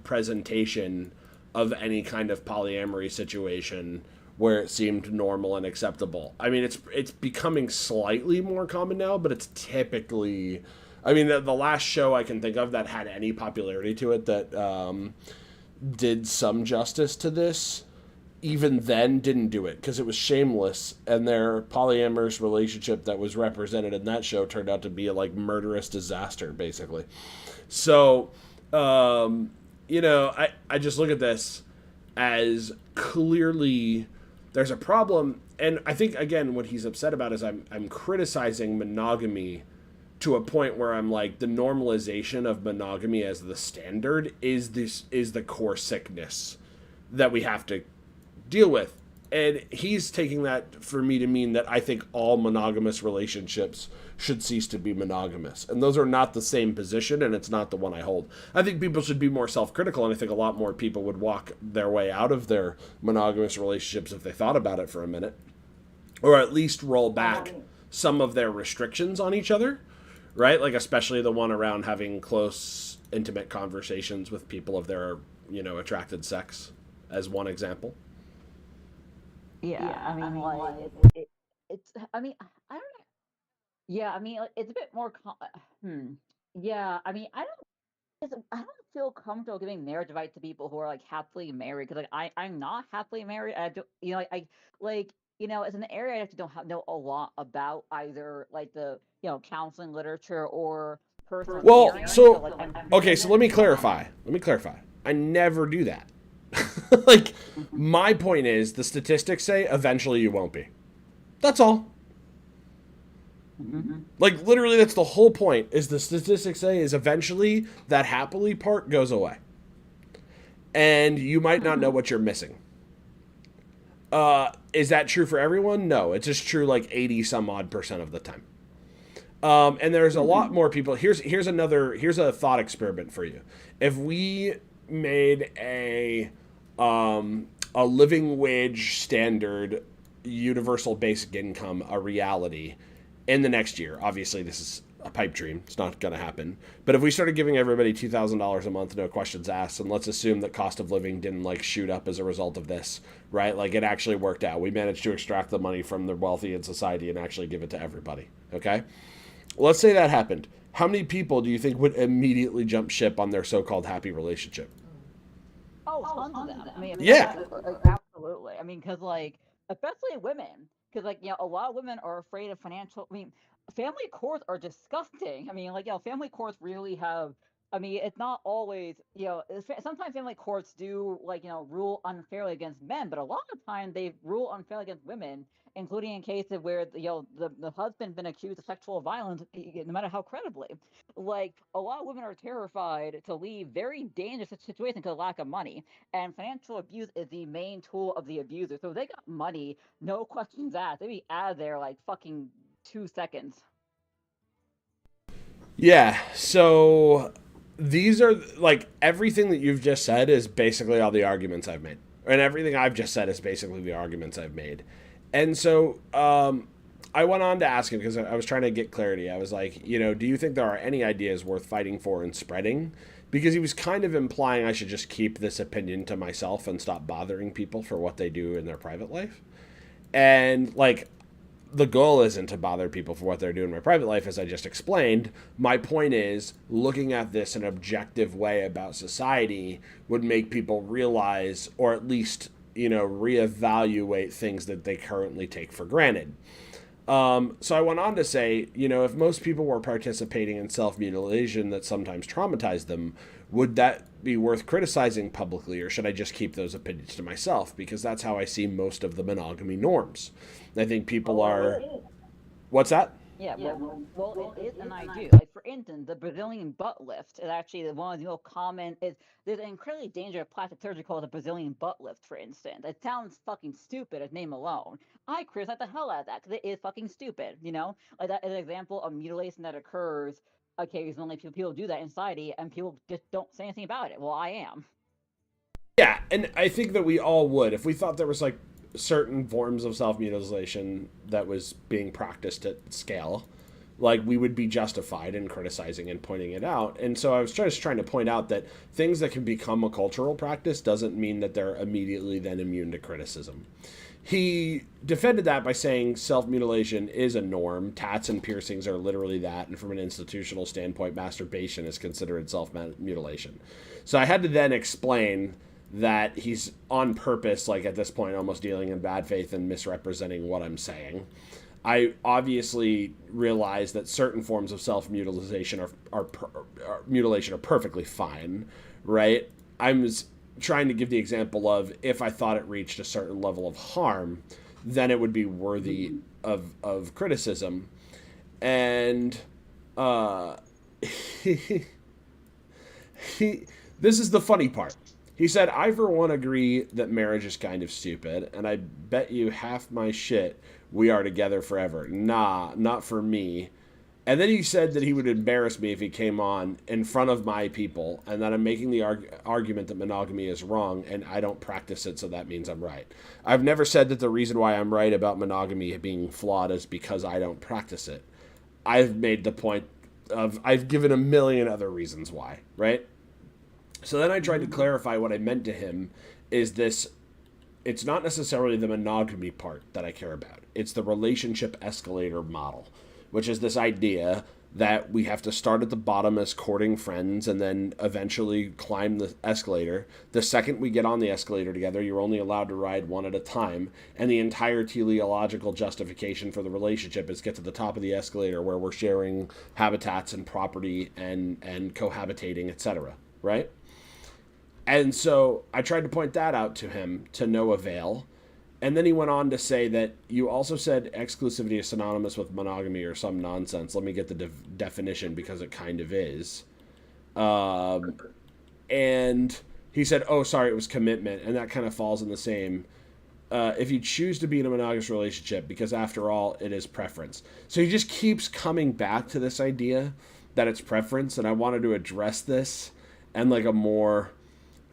presentation of any kind of polyamory situation where it seemed normal and acceptable? I mean, it's becoming slightly more common now, but it's typically, I mean, the last show I can think of that had any popularity to it that did some justice to this, even then didn't do it because it was shameless, and their polyamorous relationship that was represented in that show turned out to be a like murderous disaster, basically. So, I just look at this as clearly there's a problem. And I think, again, what he's upset about is I'm criticizing monogamy to a point where I'm like, the normalization of monogamy as the standard is the core sickness that we have to deal with. And he's taking that for me to mean that I think all monogamous relationships should cease to be monogamous. And those are not the same position, and it's not the one I hold. I think people should be more self-critical, and I think a lot more people would walk their way out of their monogamous relationships if they thought about it for a minute. Or at least roll back some of their restrictions on each other, right? Like especially the one around having close, intimate conversations with people of their, attracted sex, as one example. Yeah, I mean, like it's. I mean, I don't know. Yeah, I mean, like, it's a bit more. Yeah, I mean, I don't feel comfortable giving marriage advice to people who are like happily married because like I'm not happily married. I don't, it's an area I actually don't know a lot about either like the counseling literature or personal Well, experience. So so like I'm okay, so let me not. clarify. I never do that. Like, my point is, the statistics say eventually you won't be. That's all. Like, literally, that's the whole point, is the statistics say is eventually that happily part goes away. And you might not know what you're missing. Is that true for everyone? No, it's just true like 80 some odd percent of the time. And there's a lot more people. Here's a thought experiment for you. If we made a living wage standard universal basic income a reality in the next year, obviously this is a pipe dream, it's not going to happen, but if we started giving everybody $2,000 a month, no questions asked, and let's assume that cost of living didn't like shoot up as a result of this, right? Like it actually worked out. We managed to extract the money from the wealthy in society and actually give it to everybody. Okay, let's say that happened. How many people do you think would immediately jump ship on their so-called happy relationship? Oh, tons of them. I mean, Yeah. absolutely. I mean, because like, especially women, because like, a lot of women are afraid of financial. I mean, family courts are disgusting. I mean, like, family courts really have. I mean, it's not always, sometimes family courts do like, rule unfairly against men, but a lot of times they rule unfairly against women, including in cases where the husband been accused of sexual violence, no matter how credibly. Like a lot of women are terrified to leave very dangerous situations because of lack of money, and financial abuse is the main tool of the abuser. So if they got money, no questions asked. They'd be out of there like fucking 2 seconds. Yeah, so these are like everything that you've just said is basically all the arguments I've made. And everything I've just said is basically the arguments I've made. And so I went on to ask him because I was trying to get clarity. I was like, do you think there are any ideas worth fighting for and spreading? Because he was kind of implying I should just keep this opinion to myself and stop bothering people for what they do in their private life. And like, the goal isn't to bother people for what they're doing in my private life, as I just explained. My point is, looking at this in an objective way about society would make people realize, or at least, reevaluate things that they currently take for granted. So I went on to say, if most people were participating in self-mutilation that sometimes traumatized them, would that be worth criticizing publicly, or should I just keep those opinions to myself? Because that's how I see most of the monogamy norms. I think people are... What's that? Yeah, well, it is, and I do. Like, for instance, the Brazilian butt lift is actually one of the most common. There's an incredibly dangerous plastic surgery called the Brazilian butt lift, for instance. It sounds fucking stupid as name alone. I criticize the hell out of that because it is fucking stupid. Like that is an example of mutilation that occurs occasionally. People do that in society, and people just don't say anything about it. Well, I am. Yeah, and I think that we all would. If we thought there was, like, certain forms of self-mutilation that was being practiced at scale, like, we would be justified in criticizing and pointing it out. And so I was just trying to point out that things that can become a cultural practice doesn't mean that they're immediately then immune to criticism. He defended that by saying self-mutilation is a norm. Tats and piercings are literally that. And from an institutional standpoint, masturbation is considered self-mutilation. So I had to then explain that he's on purpose, like at this point, almost dealing in bad faith and misrepresenting what I'm saying. I obviously realize that certain forms of self-mutilation mutilation are perfectly fine, right? I'm trying to give the example of if I thought it reached a certain level of harm, then it would be worthy of criticism. And he, this is the funny part. He said, I for one agree that marriage is kind of stupid, and I bet you half my shit we are together forever. Nah, not for me. And then he said that he would embarrass me if he came on in front of my people, and that I'm making the argument that monogamy is wrong, and I don't practice it, so that means I'm right. I've never said that the reason why I'm right about monogamy being flawed is because I don't practice it. I've made the point of, I've given a million other reasons why, right? So then I tried to clarify what I meant to him is this, it's not necessarily the monogamy part that I care about. It's the relationship escalator model, which is this idea that we have to start at the bottom as courting friends and then eventually climb the escalator. The second we get on the escalator together, you're only allowed to ride one at a time. And the entire teleological justification for the relationship is get to the top of the escalator where we're sharing habitats and property and cohabitating, etc. Right? And so I tried to point that out to him to no avail. And then he went on to say that you also said exclusivity is synonymous with monogamy or some nonsense. Let me get the definition because it kind of is. And he said, oh, sorry, it was commitment. And that kind of falls in the same. If you choose to be in a monogamous relationship, because after all, it is preference. So he just keeps coming back to this idea that it's preference. And I wanted to address this in like a more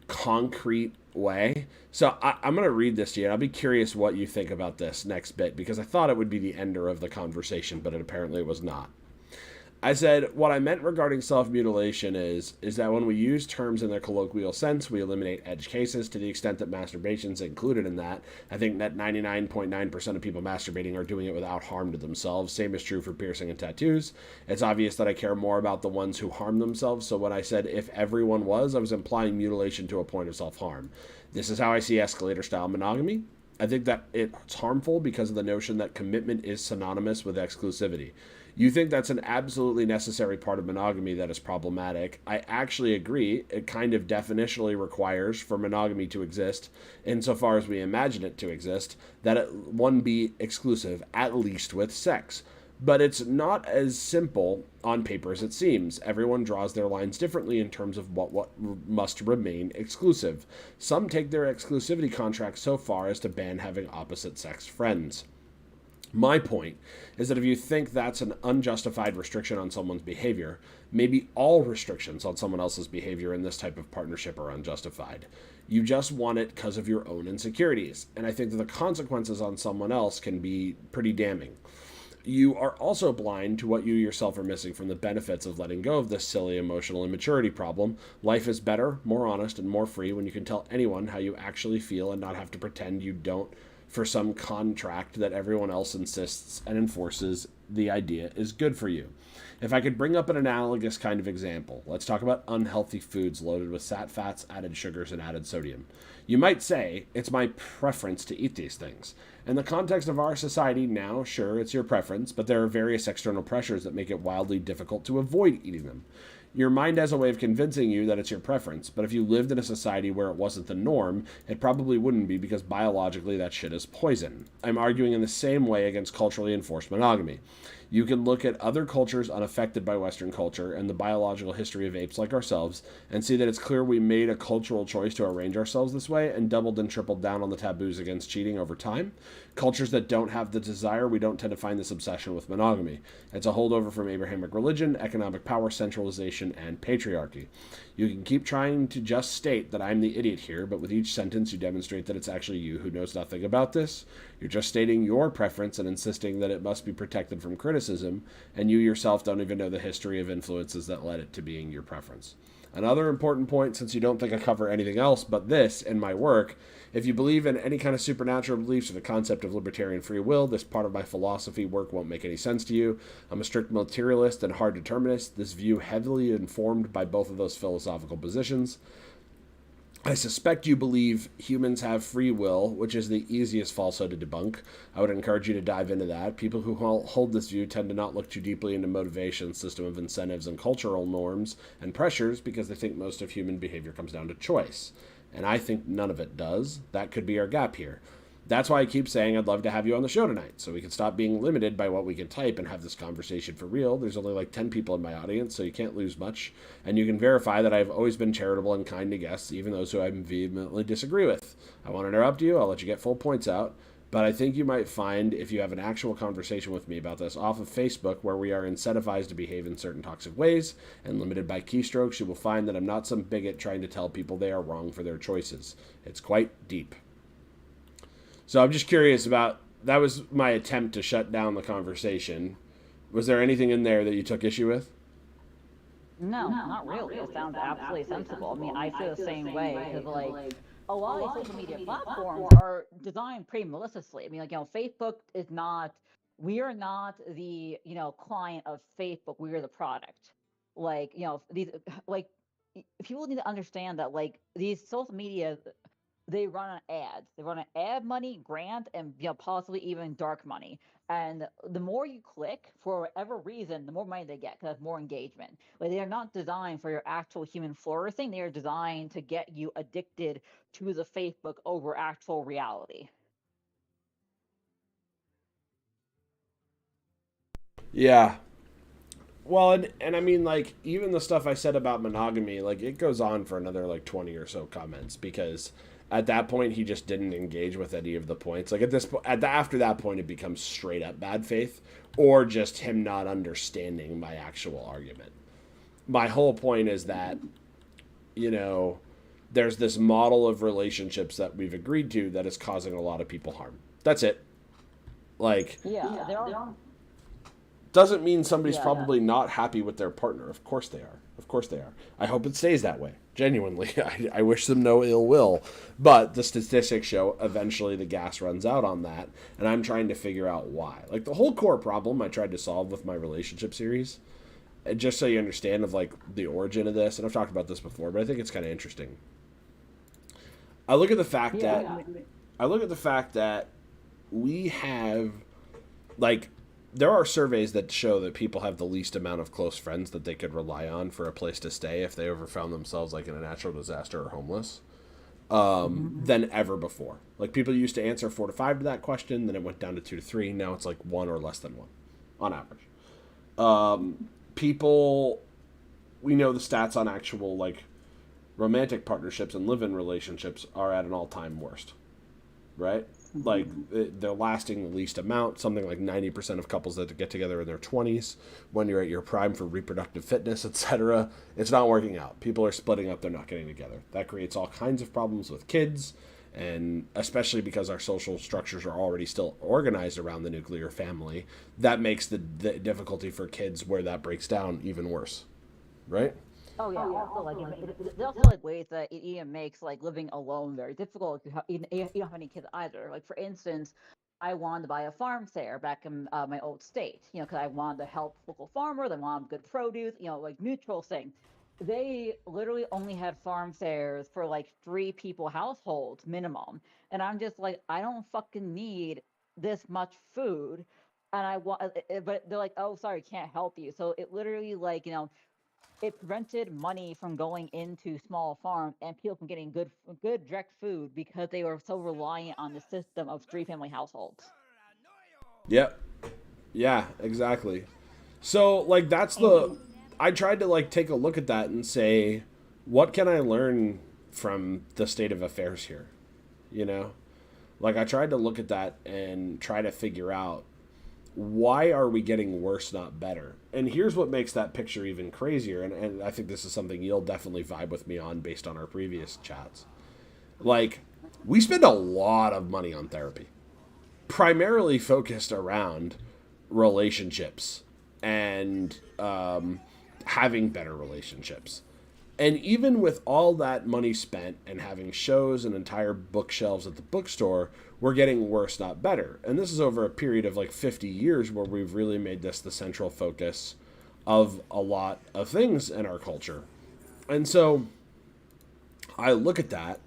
concrete way. So I'm going to read this to you, and I'll be curious what you think about this next bit, because I thought it would be the ender of the conversation, but apparently it was not. I said, what I meant regarding self-mutilation is that when we use terms in their colloquial sense, we eliminate edge cases to the extent that masturbation is included in that. I think that 99.9% of people masturbating are doing it without harm to themselves. Same is true for piercing and tattoos. It's obvious that I care more about the ones who harm themselves. So when I said if everyone was, I was implying mutilation to a point of self-harm. This is how I see escalator-style monogamy. I think that it's harmful because of the notion that commitment is synonymous with exclusivity. You think that's an absolutely necessary part of monogamy that is problematic. I actually agree. It kind of definitionally requires for monogamy to exist, insofar as we imagine it to exist, that one be exclusive, at least with sex. But it's not as simple on paper as it seems. Everyone draws their lines differently in terms of what must remain exclusive. Some take their exclusivity contracts so far as to ban having opposite-sex friends. My point is that if you think that's an unjustified restriction on someone's behavior, maybe all restrictions on someone else's behavior in this type of partnership are unjustified. You just want it because of your own insecurities, and I think that the consequences on someone else can be pretty damning. You are also blind to what you yourself are missing from the benefits of letting go of this silly emotional immaturity problem. Life is better, more honest, and more free when you can tell anyone how you actually feel and not have to pretend you don't for some contract that everyone else insists and enforces the idea is good for you. If I could bring up an analogous kind of example, let's talk about unhealthy foods loaded with sat fats, added sugars, and added sodium. You might say, it's my preference to eat these things. In the context of our society now, sure, it's your preference, but there are various external pressures that make it wildly difficult to avoid eating them. Your mind has a way of convincing you that it's your preference, but if you lived in a society where it wasn't the norm, it probably wouldn't be because biologically that shit is poison. I'm arguing in the same way against culturally enforced monogamy. You can look at other cultures unaffected by Western culture and the biological history of apes like ourselves and see that it's clear we made a cultural choice to arrange ourselves this way and doubled and tripled down on the taboos against cheating over time. Cultures that don't have the desire, we don't tend to find this obsession with monogamy. It's a holdover from Abrahamic religion, economic power centralization, and patriarchy. You can keep trying to just state that I'm the idiot here, but with each sentence you demonstrate that it's actually you who knows nothing about this. You're just stating your preference and insisting that it must be protected from criticism, and you yourself don't even know the history of influences that led it to being your preference. Another important point, since you don't think I cover anything else but this in my work, if you believe in any kind of supernatural beliefs or the concept of libertarian free will, this part of my philosophy work won't make any sense to you. I'm a strict materialist and hard determinist, this view heavily informed by both of those philosophical positions. I suspect you believe humans have free will, which is the easiest falsehood to debunk. I would encourage you to dive into that. People who hold this view tend to not look too deeply into motivation, system of incentives, and cultural norms and pressures because they think most of human behavior comes down to choice. And I think none of it does. That could be our gap here. That's why I keep saying I'd love to have you on the show tonight, so we can stop being limited by what we can type and have this conversation for real. There's only like 10 people in my audience, so you can't lose much. And you can verify that I've always been charitable and kind to guests, even those who I vehemently disagree with. I won't interrupt you. I'll let you get full points out. But I think you might find, if you have an actual conversation with me about this off of Facebook, where we are incentivized to behave in certain toxic ways and limited by keystrokes, you will find that I'm not some bigot trying to tell people they are wrong for their choices. It's quite deep. So I'm just curious about, that was my attempt to shut down the conversation. Was there anything in there that you took issue with? No, not really. It sounds absolutely sensible. I mean, I feel the same way because, like, a lot of social media platforms are designed pretty maliciously. I mean, like, Facebook is not, we are not the, client of Facebook. We are the product. Like, these, like, people need to understand that, like, these social media, they run on ads. They run on ad money, grant, and possibly even dark money. And the more you click, for whatever reason, the more money they get because that's more engagement. Like, they are not designed for your actual human flourishing. They are designed to get you addicted to the Facebook over actual reality. Yeah. Well, and I mean, like, even the stuff I said about monogamy, like, it goes on for another, like, 20 or so comments, because at that point, he just didn't engage with any of the points. Like, after that point, it becomes straight up bad faith, or just him not understanding my actual argument. My whole point is that, there's this model of relationships that we've agreed to that is causing a lot of people harm. That's it. Like, Yeah, there are. Doesn't mean somebody's probably not happy with their partner. Of course they are. Of course they are. I hope it stays that way. Genuinely. I wish them no ill will. But the statistics show eventually the gas runs out on that. And I'm trying to figure out why. Like, the whole core problem I tried to solve with my relationship series, and just so you understand of, like, the origin of this, and I've talked about this before, but I think it's kind of interesting. I look at the fact that we have, like, there are surveys that show that people have the least amount of close friends that they could rely on for a place to stay if they ever found themselves, like, in a natural disaster or homeless, than ever before. Like, people used to answer 4 to 5 to that question, then it went down to 2 to 3. Now it's like 1 or less than 1 on average. People, we know the stats on actual, like, romantic partnerships and live-in relationships are at an all-time worst, right? Like, they're lasting the least amount. Something like 90% of couples that get together in their 20s, when you're at your prime for reproductive fitness, etc., it's not working out. People are splitting up. They're not getting together. That creates all kinds of problems with kids, and especially because our social structures are already still organized around the nuclear family, that makes the difficulty for kids where that breaks down even worse, right? Oh yeah. Also, like, there's also, like, ways that it even makes, like, living alone very difficult if you don't have any kids either. Like, for instance, I wanted to buy a farm there back in my old state. Because I wanted to help local farmers. I wanted good produce. Like, neutral thing. They literally only had farm fairs for, like, 3 people households minimum, and I'm just like, I don't fucking need this much food, and I want. But they're like, oh, sorry, can't help you. So it literally, like, it prevented money from going into small farms and people from getting good direct food because they were so reliant on the system of 3 family households. Yep. Yeah, exactly. So, like, I tried to, like, take a look at that and say, what can I learn from the state of affairs here? Like, I tried to look at that and try to figure out, why are we getting worse, not better? And here's what makes that picture even crazier, and I think this is something you'll definitely vibe with me on based on our previous chats. Like, we spend a lot of money on therapy, primarily focused around relationships and having better relationships. And even with all that money spent and having shows and entire bookshelves at the bookstore, we're getting worse, not better. And this is over a period of like 50 years where we've really made this the central focus of a lot of things in our culture. And so I look at that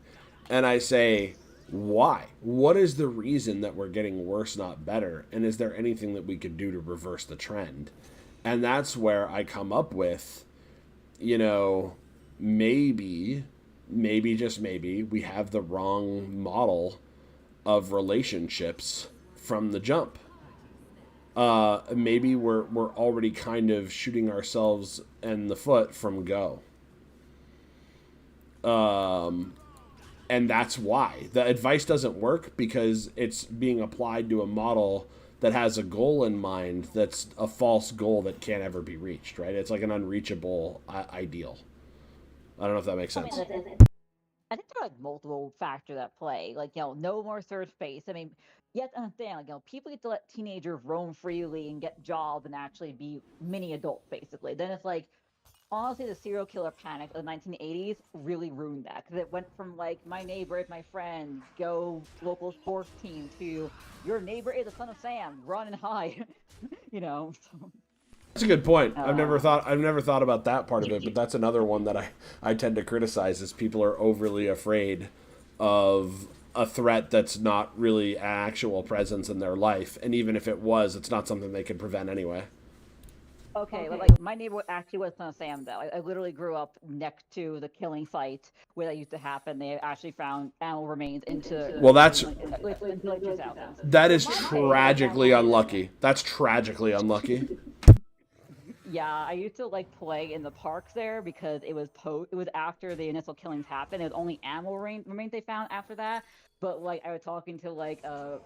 and I say, why? What is the reason that we're getting worse, not better? And is there anything that we could do to reverse the trend? And that's where I come up with, maybe maybe, just maybe, we have the wrong model of relationships from the jump. Maybe we're already kind of shooting ourselves in the foot from go. And that's why the advice doesn't work, because it's being applied to a model that has a goal in mind that's a false goal that can't ever be reached, right? It's like an unreachable ideal. I don't know if that makes sense. I think there are like multiple factors at play. Like, no more third space. I mean, you have to understand, like, people get to let teenagers roam freely and get jobs and actually be mini adults, basically. Then it's like, honestly, the serial killer panic of the 1980s really ruined that, because it went from like, my neighbor is my friend, go local sports team, to your neighbor is the son of Sam, run and hide. So, That's a good point. I've never thought about that part of it, but that's another one that I tend to criticize, is people are overly afraid of a threat that's not really an actual presence in their life, and even if it was, it's not something they could prevent anyway. okay, but like, my neighbor actually was son of Sam, though. I literally grew up next to the killing site where that used to happen. They actually found animal remains into Well, that's into like 2000s. that is My tragically unlucky. That's tragically unlucky. Yeah, I used to like play in the parks there because it was after the initial killings happened. It was only animal remains they found after that. But like, I was talking to like a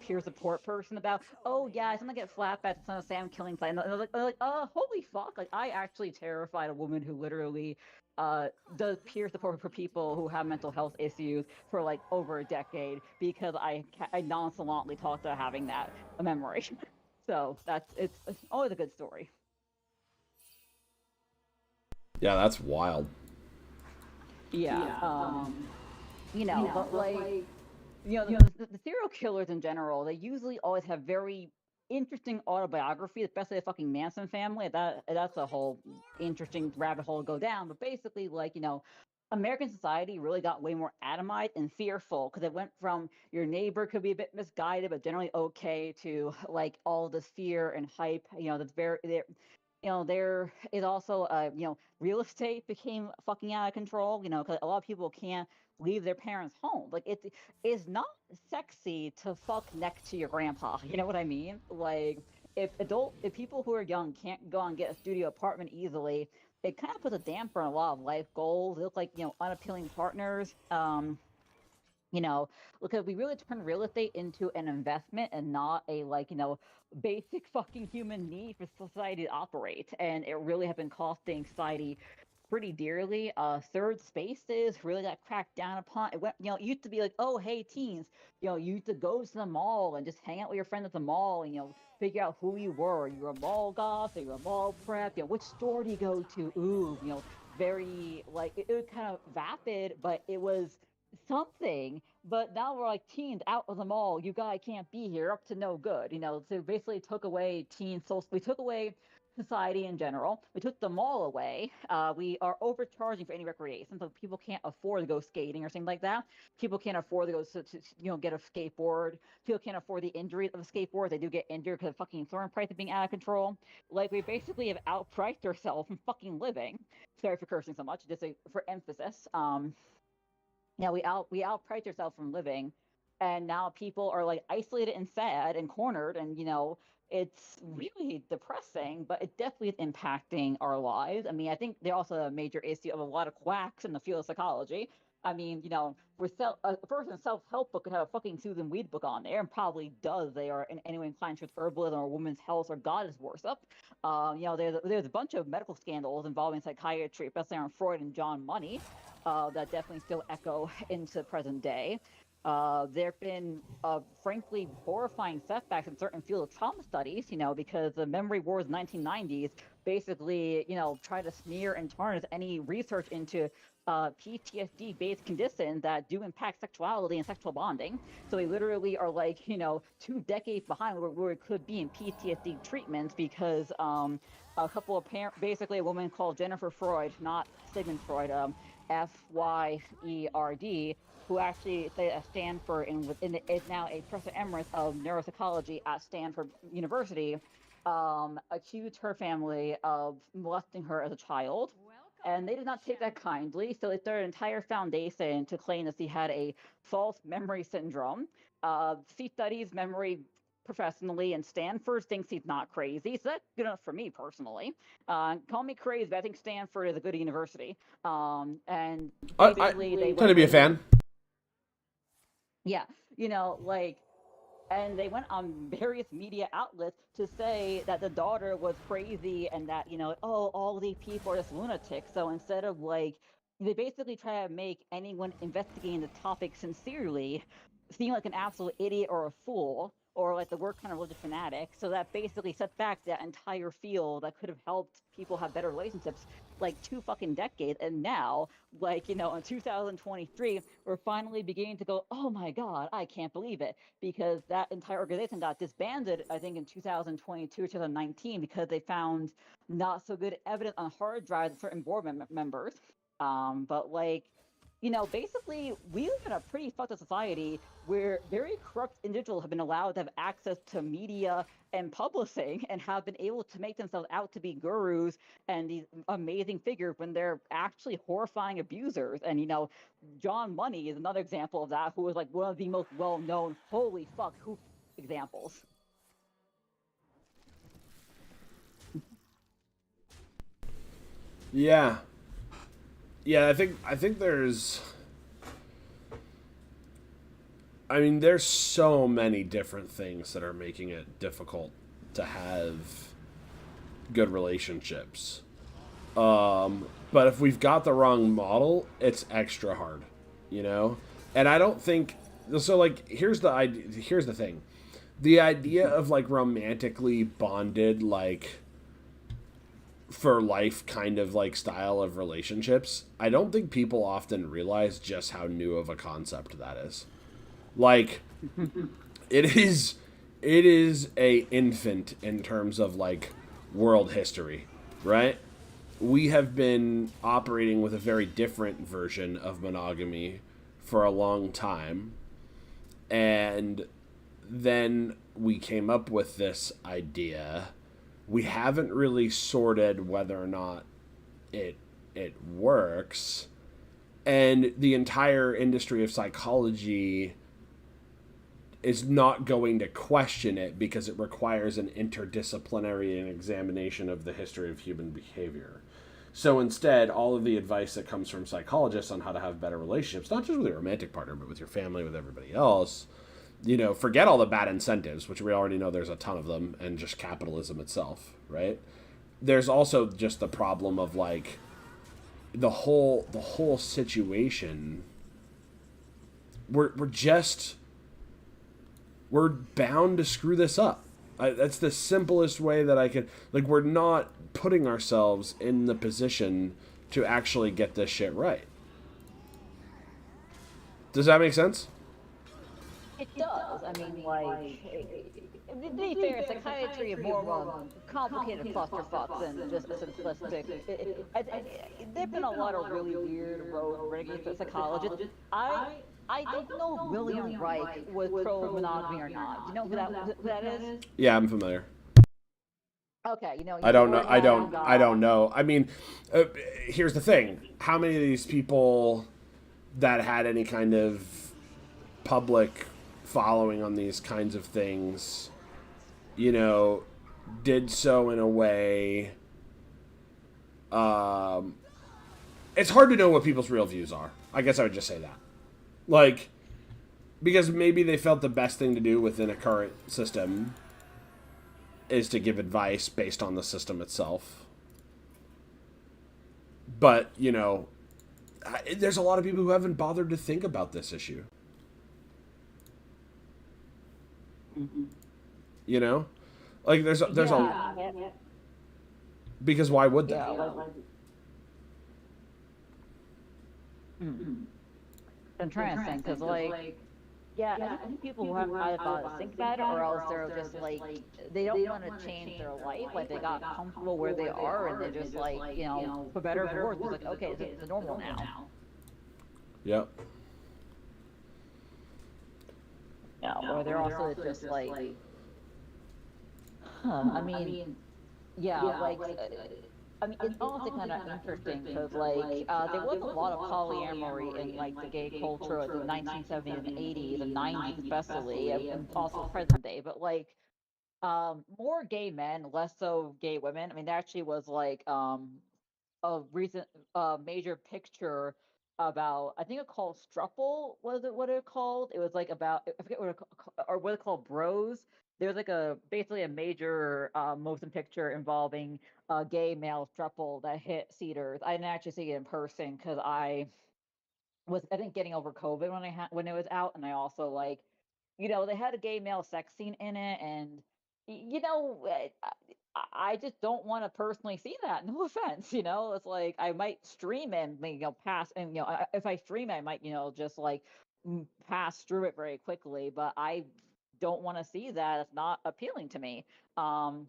peer support person about, oh yeah, I'm gonna get flat at the Son of Sam killing site. And I was like, holy fuck! Like, I actually terrified a woman who literally does peer support for people who have mental health issues for like over a decade, because I nonchalantly talked to her having that a memory. So it's always a good story. Yeah, that's wild. Yeah. But like, the serial killers in general, they usually always have very interesting autobiography, especially the fucking Manson family. That's a whole interesting rabbit hole to go down. But basically, like, American society really got way more atomized and fearful, because it went from your neighbor could be a bit misguided but generally okay, to like all this fear and hype. That's very there. There is also, real estate became fucking out of control. Because a lot of people can't leave their parents' home. Like, it is not sexy to fuck next to your grandpa. You know what I mean? Like, if people who are young can't go and get a studio apartment easily, it kind of puts a damper on a lot of life goals. They look like, unappealing partners. You know, because we really turn real estate into an investment and not a, like, basic fucking human need for society to operate. And it really has been costing society pretty dearly. Third spaces really got cracked down upon. It went, it used to be like, oh, hey, teens, you used to go to the mall and just hang out with your friends at the mall and, figure out who you were. You were a mall goth, or you were a mall prep, which store do you go to? Ooh, very, like, it was kind of vapid, but it was something. But now we're like, teens out of the mall, you guys can't be here, up to no good. So basically took away teen social. We took away society in general. We took the mall away. We are overcharging for any recreation, so people can't afford to go skating or something like that. People can't afford to go get a skateboard. People can't afford the injuries of a skateboard. They do get injured because fucking thorn price is being out of control. Like, we basically have outpriced ourselves from fucking living. Sorry for cursing so much, just for emphasis. We outpriced ourselves from living, and now people are like isolated and sad and cornered, and it's really depressing, but it definitely is impacting our lives. I mean, I think they're also a major issue of a lot of quacks in the field of psychology. I mean, for a person's self-help book could have a fucking Susan Weed book on there, and probably does. They are in any way inclined towards herbalism or women's health or goddess worship. There's a bunch of medical scandals involving psychiatry, especially on Freud and John Money, that definitely still echo into present day. There have been, frankly, horrifying setbacks in certain fields of trauma studies, because the memory wars of the 1990s basically, try to smear and tarnish any research into PTSD-based conditions that do impact sexuality and sexual bonding. So we literally are like, 2 decades behind where we could be in PTSD treatments, because a couple of basically a woman called Jennifer Freud, not Sigmund Freud, Fyerd, who actually stayed at Stanford and is now a professor emeritus of neuropsychology at Stanford University, accused her family of molesting her as a child. And they did not take that kindly, so they started an entire foundation to claim that he had a false memory syndrome. He studies memory professionally, and Stanford thinks he's not crazy, so that's good enough for me personally. Call me crazy, but I think Stanford is a good university. And basically, they tend to be a fan. yeah, like, and they went on various media outlets to say that the daughter was crazy and that, oh, all these people are just lunatics. So instead of like, they basically try to make anyone investigating the topic sincerely seem like an absolute idiot or a fool or like the worst kind of religious fanatic. So that basically set back that entire field that could have helped people have better relationships like 2 fucking decades. And now, like, in 2023, we're finally beginning to go, oh my God, I can't believe it. Because that entire organization got disbanded, I think, in 2022 or 2019 because they found not so good evidence on hard drives of certain board members. But like, basically, we live in a pretty fucked up society where very corrupt individuals have been allowed to have access to media and publishing and have been able to make themselves out to be gurus and these amazing figures when they're actually horrifying abusers. And, John Money is another example of that, who was like one of the most well-known, holy fuck, who examples. Yeah. Yeah, I think there's there's so many different things that are making it difficult to have good relationships. But if we've got the wrong model, it's extra hard, And I don't think so. Like, here's the idea. Here's the thing: the idea of like romantically bonded, like for life kind of like style of relationships. I don't think people often realize just how new of a concept that is. Like, it is a infant in terms of like world history, right? We have been operating with a very different version of monogamy for a long time. And then we came up with this idea. We haven't really sorted whether or not it works. And the entire industry of psychology is not going to question it because it requires an interdisciplinary examination of the history of human behavior. So instead, all of the advice that comes from psychologists on how to have better relationships, not just with your romantic partner, but with your family, with everybody else, forget all the bad incentives, which we already know there's a ton of them, and just capitalism itself, right? There's also just the problem of like the whole situation. We're bound to screw this up. That's the simplest way that I could, like, we're not putting ourselves in the position to actually get this shit right. Does that make sense? It does. I mean, like, to be fair, psychiatry is more of a complicated clusterfuck than just a simplistic. There've been a lot of really weird road renegades for psychologists. I don't know if William Reich was pro monogamy or not. Do you know who that is? Yeah, I'm familiar. Okay, I don't know. I don't know. I mean, here's the thing: how many of these people that had any kind of public following on these kinds of things, did so in a way? It's hard to know what people's real views are. I guess I would just say that. Like, because maybe they felt the best thing to do within a current system is to give advice based on the system itself. But, there's a lot of people who haven't bothered to think about this issue. Mm-hmm. Like there's a because why would they? I'm trying to think, because, like, I think people who haven't either thought to think about it, or else they're just, like, they don't want to change their life. Like, they got comfortable where they are, and they're just, like, for better or for worse, it's like, okay, this is normal now. Yep. Yeah, or they're also just, like, I mean, like, I mean, it's honestly kind of interesting because, like, there was a lot of polyamory in, like, the gay culture of the 1970s and 80s and 90s, especially, and also present day. But, like, more gay men, less so gay women. I mean, there actually was, like, a recent major picture about, I think it called Struple, was it what it called? It was like about, I forget what it or what it called, Bros. There was like a basically a major motion picture involving a gay male Struple that hit theaters. I didn't actually see it in person because I think getting over COVID when when it was out, and I also like, they had a gay male sex scene in it, and I just don't want to personally see that. No offense, it's like I might stream and pass, and if I stream, I might just like pass through it very quickly, but I don't want to see that. It's not appealing to me. Um,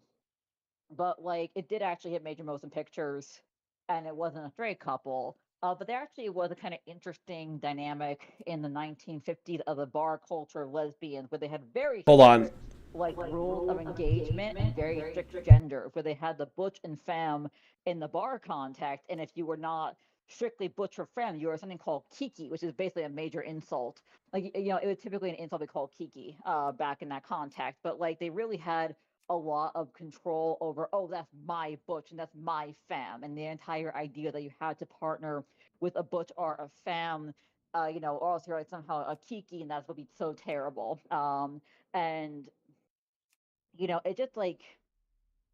but like it did actually hit major motion pictures, and it wasn't a straight couple. But there actually was a kind of interesting dynamic in the 1950s of the bar culture of lesbians, where they had very Hold on. strict like rules of engagement and very strict gender, where they had the butch and femme in the bar context, and if you were not strictly butch or femme, you were something called kiki, which is basically a major insult. Like it was typically an insult we called kiki back in that context, but like they really had a lot of control over, oh, that's my butch and that's my femme, and the entire idea that you had to partner with a butch or a femme, or else you're like somehow a kiki, and that's would be so terrible. And it just like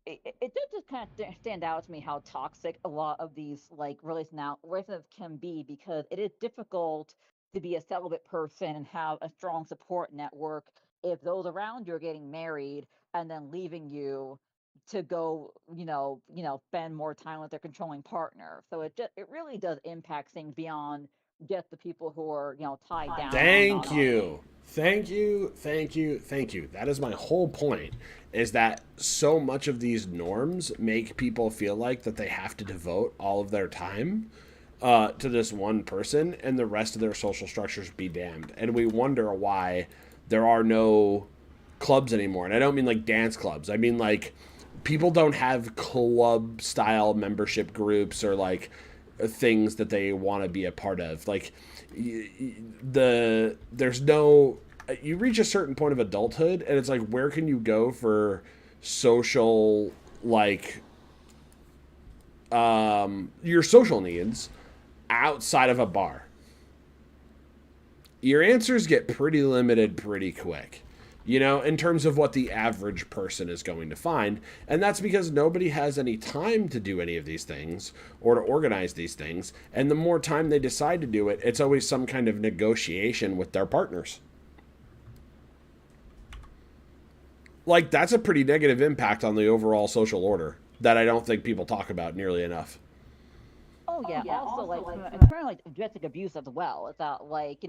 it did just kind of stand out to me how toxic a lot of these like relationships can be, because it is difficult to be a celibate person and have a strong support network if those around you are getting married and then leaving you to go, spend more time with their controlling partner. So it really does impact things beyond just the people who are, tied down to the Thank non-monogamy. you. Thank you. Thank you. Thank you. That is my whole point, is that so much of these norms make people feel like that they have to devote all of their time to this one person, and the rest of their social structures be damned. And we wonder why there are no clubs anymore. And I don't mean like dance clubs. I mean like people don't have club style membership groups or like things that they want to be a part of. Like there's no, you reach a certain point of adulthood and it's like, where can you go for social, like your social needs outside of a bar? Your answers get pretty limited pretty quick, in terms of what the average person is going to find. And that's because nobody has any time to do any of these things or to organize these things. And the more time they decide to do it, it's always some kind of negotiation with their partners. Like, that's a pretty negative impact on the overall social order that I don't think people talk about nearly enough. Oh yeah. Also, like in terms of like domestic abuse as well, it's that like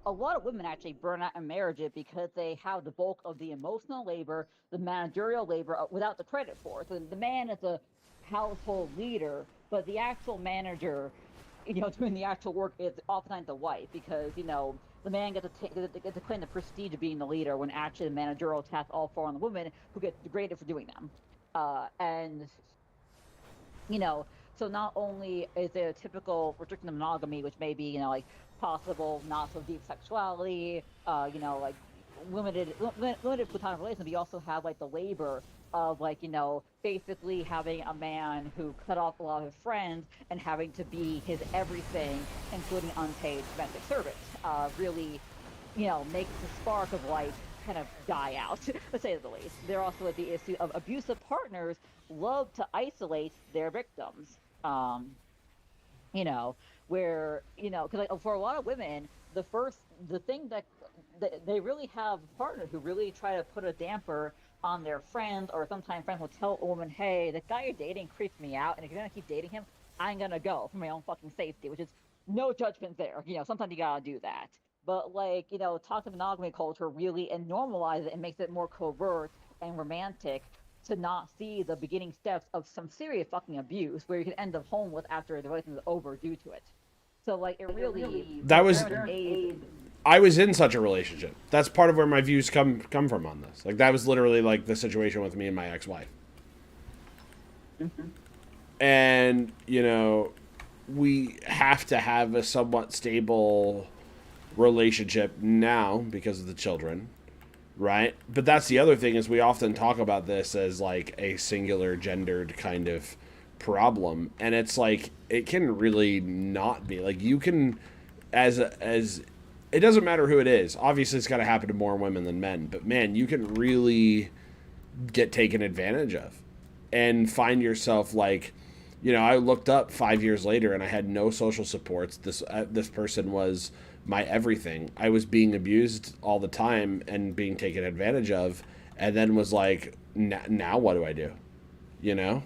a lot of women actually burn out in marriages because they have the bulk of the emotional labor, the managerial labor without the credit for it. So the man is a household leader, but the actual manager, doing the actual work is oftentimes the wife, because the man gets to claim the prestige of being the leader when actually the managerial tasks all fall on the woman, who get degraded for doing them. And you know, so not only is there a typical restriction of monogamy, which may be, like possible, not so deep sexuality, like limited platonic relations, but you also have like the labor of like, basically having a man who cut off a lot of his friends and having to be his everything, including unpaid domestic service, really, makes the spark of life kind of die out, to say the least. There also is the issue of abusive partners love to isolate their victims. You know, where, because like for a lot of women, the thing that they really have partners who really try to put a damper on their friends, or sometimes friends will tell a woman, hey, the guy you're dating creeps me out, and if you're gonna keep dating him, I'm gonna go for my own fucking safety, which is no judgment there. Sometimes you gotta do that. But like, toxic monogamy culture really and normalizes it and makes it more covert and romantic to not see the beginning steps of some serious fucking abuse where you can end up homeless after the relationship is over due to it. So like it really That was, very much aids. I was in such a relationship. That's part of where my views come from on this. Like that was literally like the situation with me and my ex-wife. And, you know, we have to have a somewhat stable relationship now because of the children, right? But that's the other thing is we often talk about this as like a singular gendered kind of problem, and it's like it can really not be. Like you can as it doesn't matter who it is. Obviously it's got to happen to more women than men, but man, you can really get taken advantage of and find yourself like, you know, I looked up 5 years later and I had no social supports. This person was my everything. I was being abused all the time and being taken advantage of, and then was like, now what do I do? You know?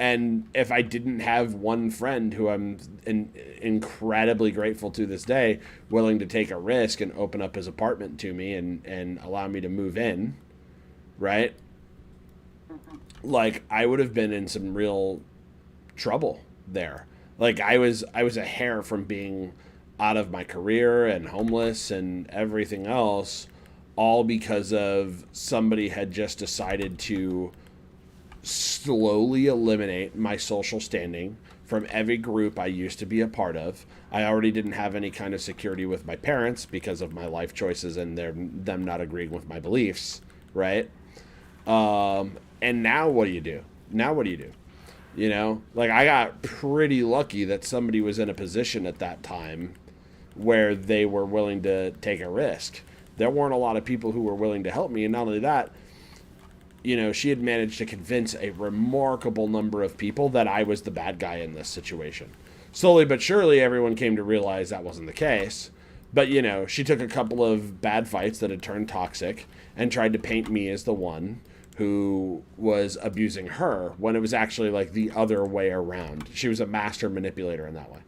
And if I didn't have one friend who I'm incredibly grateful to this day, willing to take a risk and open up his apartment to me and allow me to move in, right? Like I would have been in some real trouble there. Like I was a hair from being out of my career and homeless and everything else, all because of somebody had just decided to slowly eliminate my social standing from every group I used to be a part of. I already didn't have any kind of security with my parents because of my life choices and them not agreeing with my beliefs, right? And now what do you do? You know, like I got pretty lucky that somebody was in a position at that time where they were willing to take a risk. There weren't a lot of people who were willing to help me. And not only that, you know, she had managed to convince a remarkable number of people that I was the bad guy in this situation. Slowly but surely, everyone came to realize that wasn't the case. But, you know, she took a couple of bad fights that had turned toxic and tried to paint me as the one who was abusing her when it was actually like the other way around. She was a master manipulator in that way.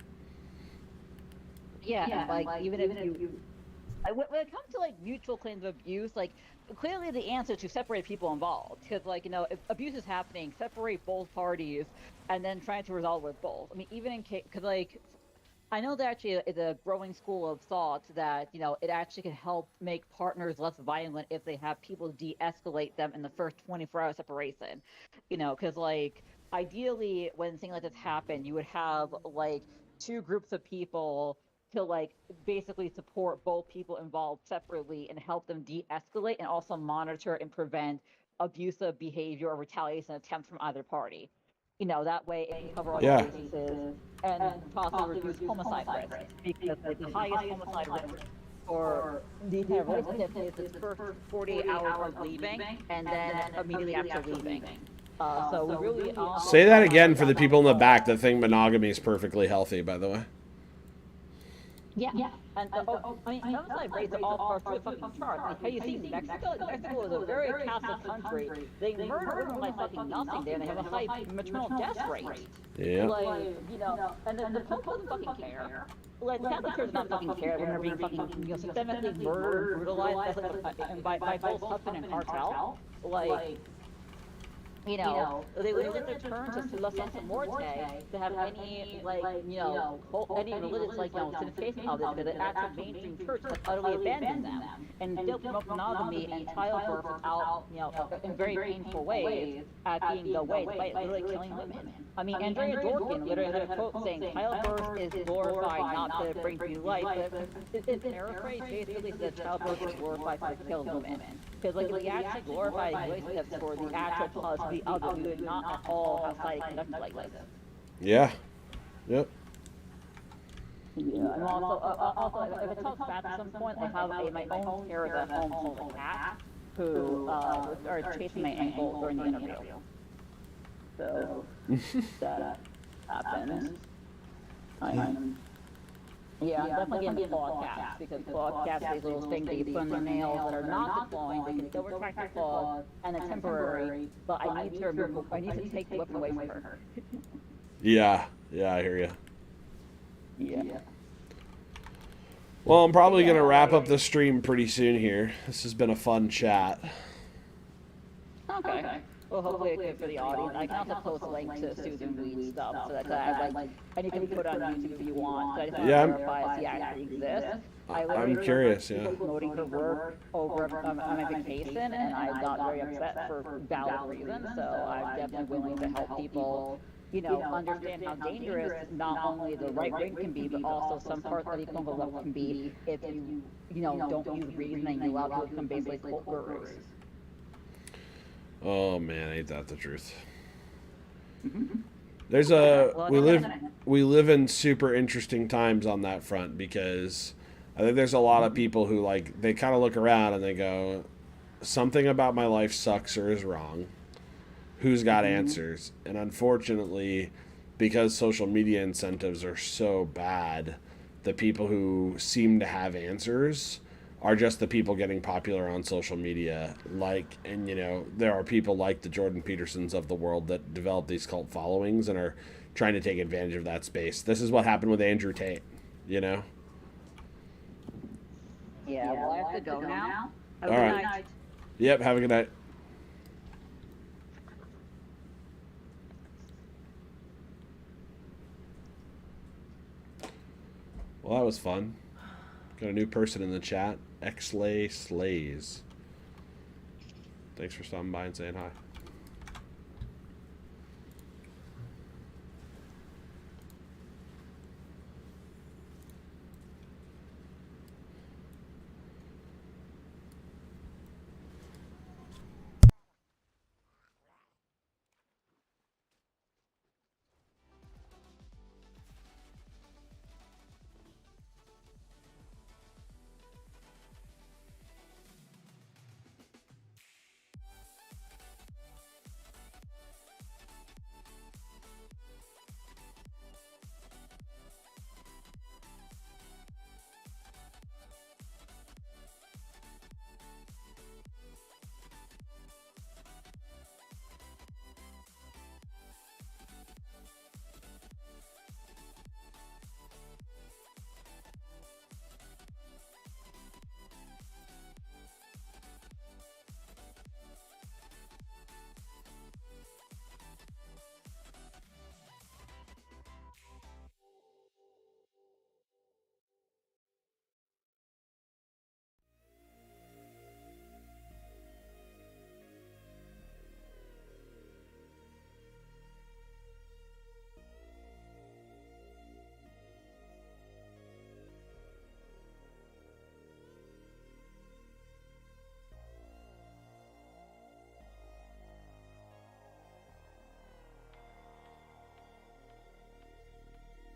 Yeah, and like even if you, when it comes to like mutual claims of abuse, like clearly the answer is to separate people involved, because like, you know, if abuse is happening, separate both parties and then trying to resolve with both. I mean, even in case, because like I know there actually is a growing school of thought that, you know, it actually can help make partners less violent if they have people de-escalate them in the first 24-hour separation. You know, because like ideally when things like this happen, you would have like two groups of people to like basically support both people involved separately and help them de-escalate and also monitor and prevent abusive behavior or retaliation attempts from either party. You know, that way it can cover all Yeah. your bases and possibly reduce homicide risk, because like, the highest homicide risk for the entire relationship is the first 48 hours of leaving and then immediately after leaving. So we really Say that again for the people in the back that think monogamy is perfectly healthy, by the way. Yeah. And I mean, homicide rates are all through the fucking charts. Like, how you see Mexico is a very Catholic country. They murder women like fucking nothing there, and they have a high maternal death rate. Yeah. Like, you know, and then the Pope doesn't fucking care. Like, the Catholic Church does not fucking care when they're being fucking, you know, systemically murdered and brutalized by both husband and cartel. Like, you know, they literally have to turn to La Santa Morte to have any, like, you know, any religious, like, you know, certification of this, because the actual mainstream church has utterly abandoned them and still promote monogamy and childbirth without, you know, in very painful ways at being the way, despite literally killing women. I mean, Andrea Dworkin literally had a quote saying, childbirth is glorified not to bring new life, but it's paraphrased, basically says childbirth is glorified to kill women. Because, like, if we actually glorify relationships for the actual cause of the other, we would not at all have society conducted like this. Yeah. Yep. Yeah, and also, if it talks back at some point, I have my own parrot at home called a cat, who started chasing my ankle during the interview. So, that happens. Yeah, I'm definitely getting the claw caps, because claw caps are these little things that you put on your nails that are not deploying, they can still retract your claws, and they're temporary, but I need to take the weapon away from her. Yeah, I hear you. Yeah. Well, I'm probably going to wrap up the stream pretty soon here. This has been a fun chat. Okay. Well, hopefully it's good for the audience. I can also post a link to Susan Weed's stuff, so that I need to put on YouTube if you want. So I just want to verify if he actually exists. I I'm literally curious, heard yeah. people promoting her work over on my vacation, and I got very upset for valid reasons. So I'm definitely willing to help people, understand how dangerous not only the right wing can be, but also some parts of the Congo left can be if you, don't use reasoning. You allow people to become basically cult gurus. Oh man, ain't that the truth? Mm-hmm. There's Well, we live in super interesting times on that front because I think there's a lot of people who like they kind of look around and they go, something about my life sucks or is wrong. Who's got answers? And unfortunately, because social media incentives are so bad, the people who seem to have answers are just the people getting popular on social media. And there are people like the Jordan Petersons of the world that develop these cult followings and are trying to take advantage of that space. This is what happened with Andrew Tate, Yeah, well, I have to go now. Have a All good right. night. Yep, have a good night. Well, that was fun. Got a new person in the chat. Xlay Slays. Thanks for stopping by and saying hi.